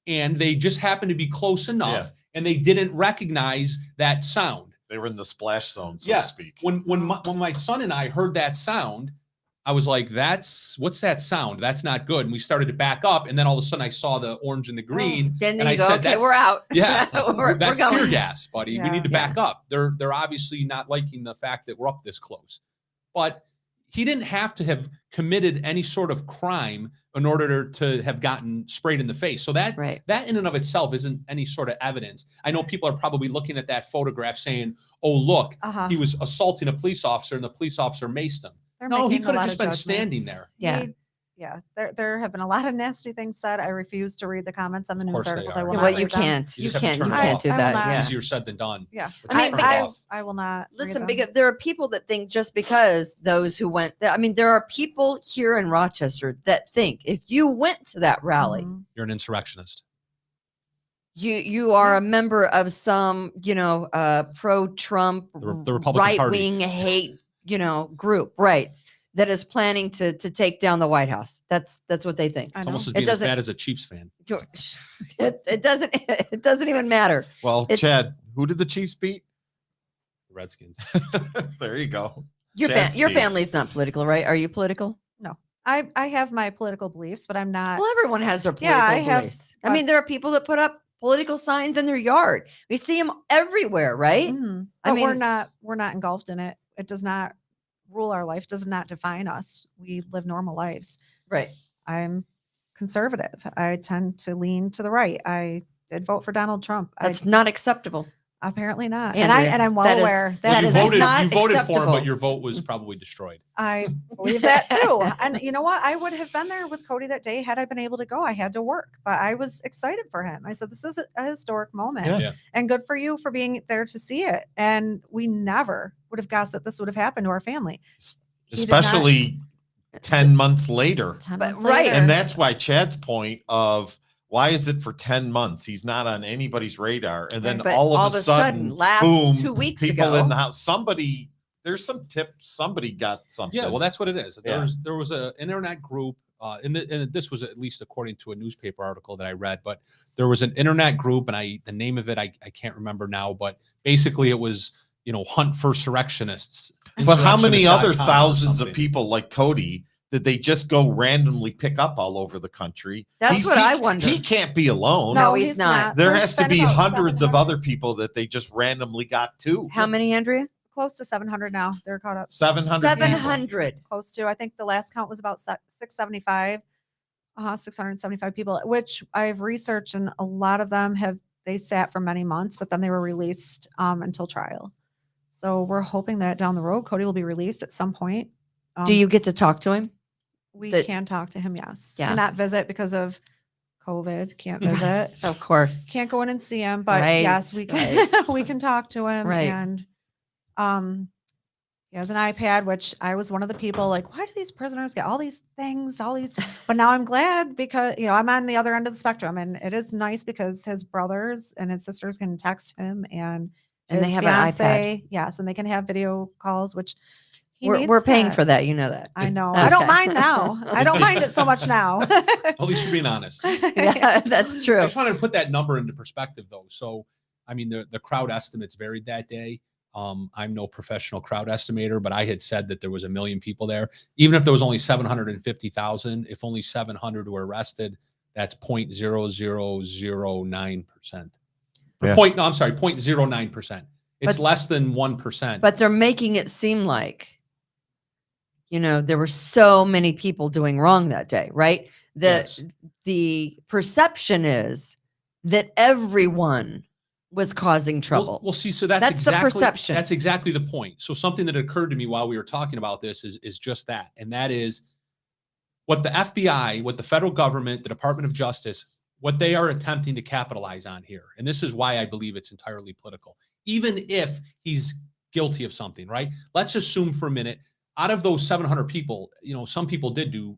and they just happened to be close enough and they didn't recognize that sound. They were in the splash zone, so to speak. When my son and I heard that sound, I was like, what's that sound? That's not good. And we started to back up. And then all of a sudden I saw the orange and the green. Then and you go, okay, we're out. Yeah. we're that's going. tear gas, buddy. We need to back up. They're obviously not liking the fact that we're up this close. But he didn't have to have committed any sort of crime in order to have gotten sprayed in the face. So that in and of itself isn't any sort of evidence. I know people are probably looking at that photograph saying, oh, look, he was assaulting a police officer and the police officer maced him. No, he could have just been standing there. Yeah. There have been a lot of nasty things said. I refuse to read the comments on the news articles. I will not well, read you them. can't. You can't do I that. Easier said than done. Yeah. I will not. Listen, because there are people that think just because those who went, there are people here in Rochester that think if you went to that rally, you're an insurrectionist. You are a member of some, pro-Trump, the Republican right-wing hate, group, right? That is planning to take down the White House. That's what they think. It's almost as bad as a Chiefs fan. It doesn't even matter. Well, Chad, who did the Chiefs beat? The Redskins. There you go. Your family's not political, right? Are you political? No. I have my political beliefs, but I'm not. Well, everyone has their political beliefs. There are people that put up political signs in their yard. We see them everywhere, right? But we're not engulfed in it. It does not rule our life, does not define us. We live normal lives. Right. I'm conservative. I tend to lean to the right. I did vote for Donald Trump. That's not acceptable. Apparently not. Andrea, And I'm well that is- aware that you is voted not for him, acceptable. but your vote was probably destroyed. I believe that too. And you know what? I would have been there with Cody that day had I been able to go. I had to work, but I was excited for him. I said, this is a historic moment. Yeah. And good for you for being there to see it. And we never would have guessed that this would have happened to our family. Especially 10 months later. 10 But- months right. later. And that's why Chad's point of why is it for 10 months? He's not on anybody's radar. And then But all of a sudden, last boom, 2 weeks people ago, in the house, there's some tip, somebody got something. Yeah, well, that's what it is. Yeah. There was an internet group, and this was at least according to a newspaper article that I read, but there was an internet group, and the name of it I can't remember now, but basically it was, hunt for insurrectionists. But how many other Insurrectionist.com or thousands of something. people like Cody did they just go randomly pick up all over the country? That's what I wonder. He can't be alone. No, he's not. There There's has to been be about hundreds of 700 other people that they just randomly got to. how many, Andrea? Close to 700 now. They're caught up. 700. 700. Close to. I think the last count was about 675. 675 people, which I've researched, and a lot of them they sat for many months, but then they were released until trial. So we're hoping that down the road, Cody will be released at some point. Do you get to talk to him? We the- can talk to him. Yes. Yeah. Cannot visit because of COVID. Can't visit. Of course. Can't go in and see him, but Right, yes, we can. We can talk to him. Right. And he has an iPad, which I was one of the people like, why do these prisoners get all these things, but now I'm glad because, I'm on the other end of the spectrum, and it is nice because his brothers and his sisters can text him and they his have an iPad. fiance, yes, and they can have video calls, which We're paying for that. You know that. I know. Okay. I don't mind now. I don't mind it so much now. At least you're being honest. Yeah, that's true. I just wanted to put that number into perspective, though. So, I mean, the crowd estimates varied that day. I'm no professional crowd estimator, but I had said that there was 1 million people there. Even if there was only 750,000, if only 700 were arrested, that's 0.0009%. Yeah. 0.09%. It's less than 1%. But they're making it seem like, there were so many people doing wrong that day, right? Yes. The perception is that everyone was causing trouble. Well, see, so that's the exactly, perception. That's exactly the point. So something that occurred to me while we were talking about this is just that. And that is what the FBI, what the federal government, the Department of Justice, what they are attempting to capitalize on here. And this is why I believe it's entirely political. Even if he's guilty of something, right? Let's assume for a minute, out of those 700 people, some people did do,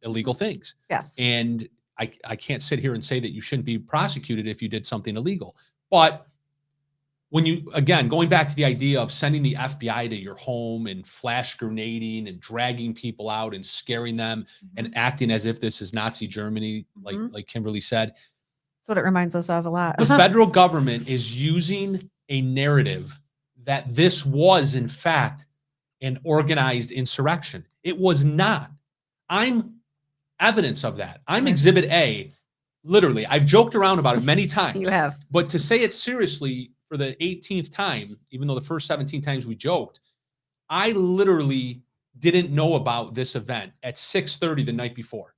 illegal things. Yes. And I can't sit here and say that you shouldn't be prosecuted if you did something illegal. But when again, going back to the idea of sending the FBI to your home and flash grenading and dragging people out and scaring them and acting as if this is Nazi Germany, like Kimberly said, That's what it reminds us of a lot. the federal government is using a narrative that this was, in fact, an organized insurrection. It was not. I'm evidence of that. I'm Exhibit A. Literally, I've joked around about it many times. You have. But to say it seriously for the 18th time, even though the first 17 times we joked, I literally didn't know about this event at 6:30 the night before.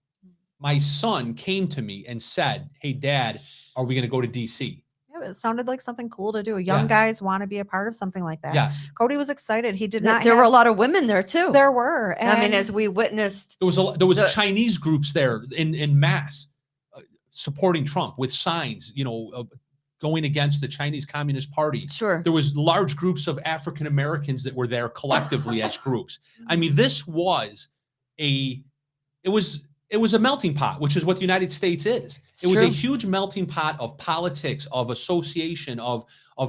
My son came to me and said, "Hey, Dad, are we going to go to DC?" Yeah, it sounded like something cool to do. Young guys want to be a part of something like that. Yes. Cody was excited. He did not. There were a lot of women there too. There were. I mean, and- as we witnessed, There was Chinese groups there in mass supporting Trump with signs, going against the Chinese Communist Party. Sure. There was large groups of African Americans that were there collectively as groups. I mean, this was it was a melting pot, which is what the United States is. It was a huge melting pot of politics, of association, of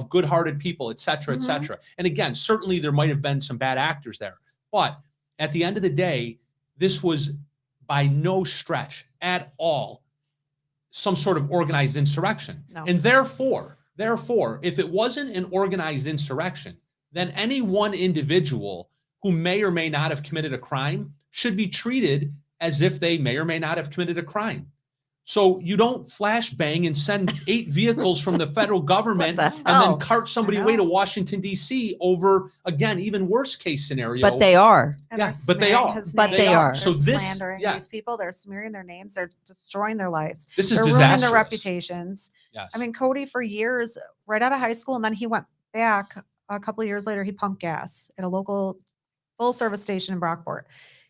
good-hearted people, et cetera, et cetera. And again, certainly there might have been some bad actors there, but at the end of the day, this was by no stretch at all some sort of organized insurrection. No. And therefore, if it wasn't an organized insurrection, then any one individual who may or may not have committed a crime should be treated as if they may or may not have committed a crime. So you don't flashbang and send 8 vehicles from the federal government and then cart somebody away to Washington, D.C. over, again, even worse case scenario. But they are. And Yeah, they're but they smearing are. his But name. they are. So They're this, slandering these people. They're smearing their names. They're destroying their lives. This is They're disastrous. ruining their reputations. Yes. I mean, Cody for years, right out of high school, and then he went back a couple of years later. He pumped gas at a local full service station in Brockport.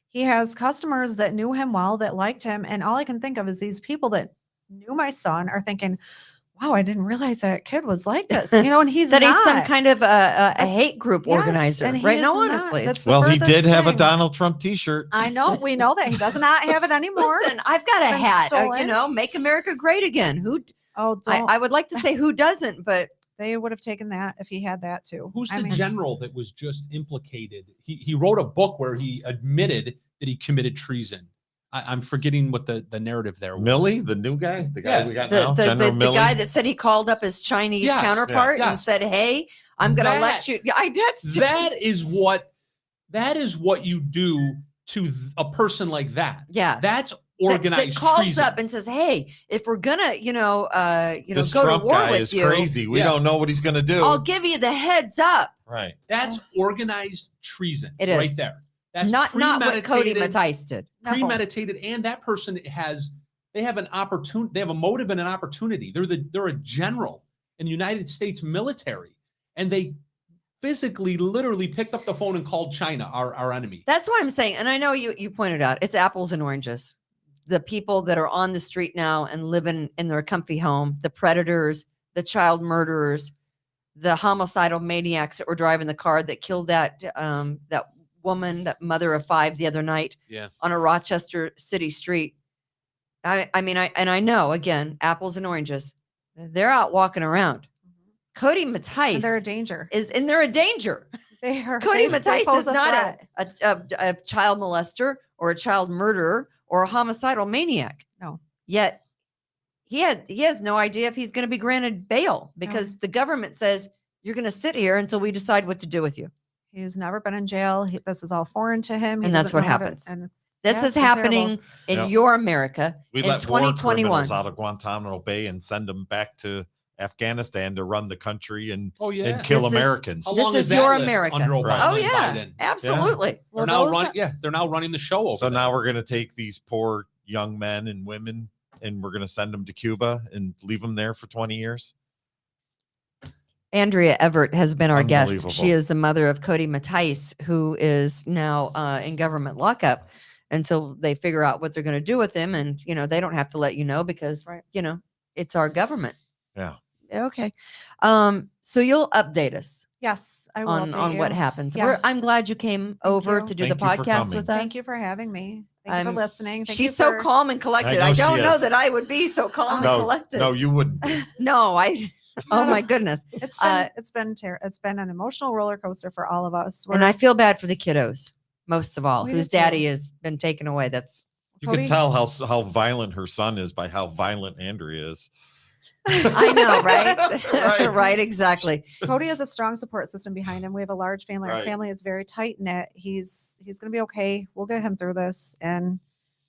He has customers that knew him well, that liked him, and all I can think of is these people that knew my son are thinking, wow, I didn't realize that kid was like this, and he's that not. he's some kind of a hate group organizer, and he right? is No, not. honestly. That's the Well, he furthest did have a thing. Donald Trump T-shirt. I know. We know that he does not have it anymore. Listen, I've got It's a been hat. stolen. Make America great again. Who? Oh, don't. I would like to say who doesn't, but They would have taken that if he had that too. Who's I the mean, general that was just implicated? He wrote a book where he admitted that he committed treason. I'm forgetting what the narrative there was. Millie, the new guy, the guy we got now, the General Milley. guy that said he called up his Chinese counterpart and said, "Hey, I'm going to let you." That is what you do to a person like that. Yeah, that's organized that calls treason. up and says, "Hey, if we're gonna, this go Trump to war guy with is you, crazy. We don't know what he's gonna do. I'll give you the heads up." Right. That's organized treason. It is right there. That's not what Cody Mattice did. Premeditated, and that person they have an opportunity. They have a motive and an opportunity. They're a general in the United States military, and they physically, literally picked up the phone and called China our enemy. That's what I'm saying, and I know you pointed out it's apples and oranges. The people that are on the street now and living in their comfy home, the predators, the child murderers, the homicidal maniacs that were driving the car that killed that woman, that mother of 5 the other night on a Rochester city street. I know, again, apples and oranges. They're out walking around. Cody Mattice, and they're a danger. They're a danger. They are. Cody they Mattice pose is a not threat. a child molester or a child murderer or a homicidal maniac. No. Yet he has no idea if he's going to be granted bail because the government says you're going to sit here until we decide what to do with you. He's never been in jail. This is all foreign to him. And that's what happens. This is happening in your America We in let 2021. war criminals out of Guantanamo Bay and send them back to Afghanistan to run the country and kill Americans. This is your America. Under Obama Oh yeah, and Biden? absolutely. They're now running the show over. So there. now we're going to take these poor young men and women and we're going to send them to Cuba and leave them there for 20 years. Andrea Everett has been our guest. She is the mother of Cody Mattice, who is now in government lockup until they figure out what they're going to do with him. And, they don't have to let you know because, it's our government. Yeah. Okay. So you'll update us. Yes, I will on what happens. Yeah. I'm glad you came over to do the podcast with us. Thank you for having me. Thank you for listening. She's so calm and collected. I don't know that I would be so calm and collected. No, you wouldn't. No, oh my goodness. It's been an emotional roller coaster for all of us. And I feel bad for the kiddos, most of all, We whose do too. daddy has been taken away. You can tell how violent her son is by how violent Andrea is. I know, right? Right, exactly. Cody has a strong support system behind him. We have a large family. Our family is very tight knit. He's going to be okay. We'll get him through this. And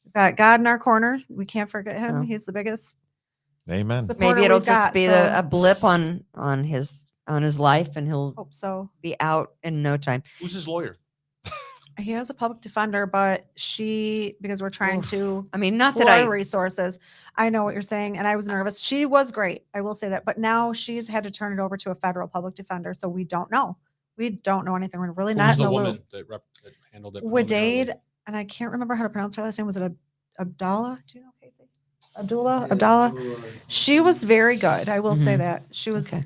we've got God in our corner. We can't forget him. Oh. He's the biggest. Amen. Maybe it'll just be a blip on his life, and he'll hope so be out in no time. Who's his lawyer? He has a public defender, but because we're trying to, not that resources. I know what you're saying. And I was nervous. She was great. I will say that, but now she's had to turn it over to a federal public defender. So we don't know. We don't know anything. We're really not in the woman loop. that handled it. Wadade, and I can't remember how to pronounce her last name. Was it Abdallah? Do you know Casey? Abdallah. She was very good. I will say that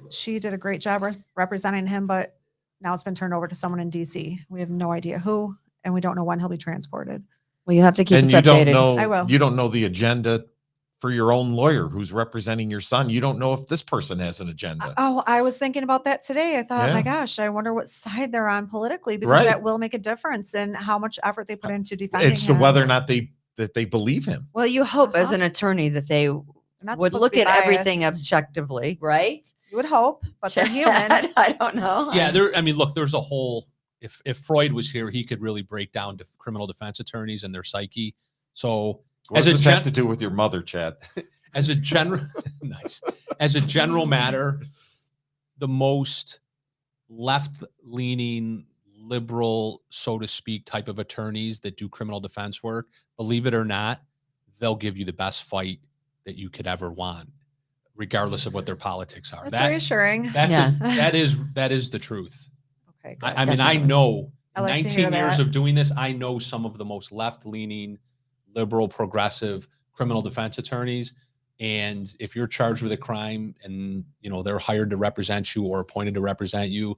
she did a great job representing him, but now it's been turned over to someone in DC. We have no idea who, and we don't know when he'll be transported. Well, you have to keep us you updated. Don't know, I will. You don't know the agenda for your own lawyer who's representing your son. You don't know if this person has an agenda. Oh, I was thinking about that today. I thought, my gosh, I wonder what side they're on politically, because that will make a difference in how much effort they put into defending It's him. to whether or not they believe him. Well, you hope as an attorney that they would look at everything objectively, right? You would hope, but they're human. I don't know. Yeah, look, there's a whole. If Freud was here, he could really break down criminal defense attorneys and their psyche. So What does this have to do with your mother, Chad? As a general, nice. As a general matter, the most left-leaning, liberal, so to speak, type of attorneys that do criminal defense work, believe it or not, they'll give you the best fight that you could ever want, regardless of what their politics are. That's reassuring. That is the truth. Okay, good. I mean, I know I like 19 years of doing this, I know some of the most left-leaning, liberal, progressive criminal defense attorneys. And if you're charged with a crime and, they're hired to represent you or appointed to represent you,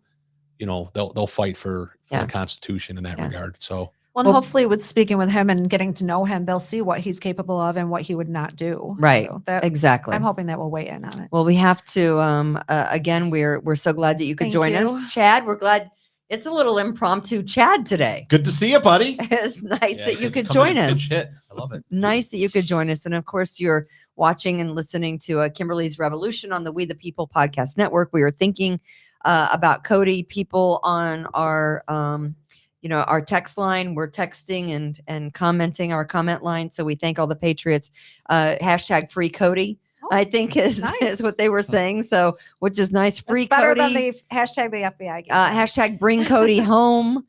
they'll fight for the Constitution in that regard. So, well, hopefully with speaking with him and getting to know him, they'll see what he's capable of and what he would not do. Right. So exactly. I'm hoping that we'll weigh in on it. Well, we have to, again, we're so glad that you could join us. Chad, we're glad. It's a little impromptu Chad today. Good to see you, buddy. It's nice that you could join us. I love it. Nice that you could join us. And of course, you're watching and listening to Kimberly's Revolution on the We the People podcast network. We are thinking about Cody. People on our, our text line. We're texting and commenting our comment line. So we thank all the patriots. Hashtag free Cody. I think is what they were saying. So, which is nice. Free That's better Cody. than the hashtag the FBI. Hashtag bring Cody home.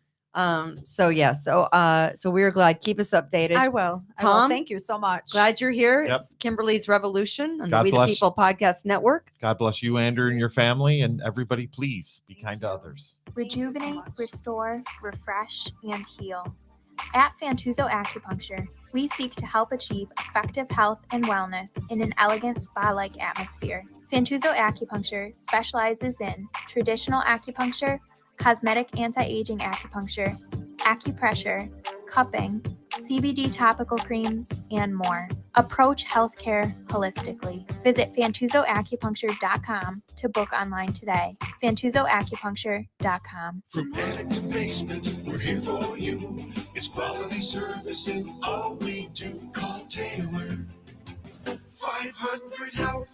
So we're glad. Keep us updated. I will. Tom, thank you so much. Glad you're here. Yep. It's Kimberly's Revolution on the God We the bless. People podcast network. God bless you, Andrew, and your family, and everybody. Please be kind to others. Rejuvenate, restore, refresh, and heal. At Fantuzzo Acupuncture, we seek to help achieve effective health and wellness in an elegant spa-like atmosphere. Fantuzzo Acupuncture specializes in traditional acupuncture, cosmetic anti-aging acupuncture, acupressure, cupping, CBD topical creams, and more. Approach healthcare holistically. Visit FantuzzoAcupuncture.com to book online today. FantuzzoAcupuncture.com. From attic to basement, we're here for you. It's quality service in all we do. Call Taylor. 500 help.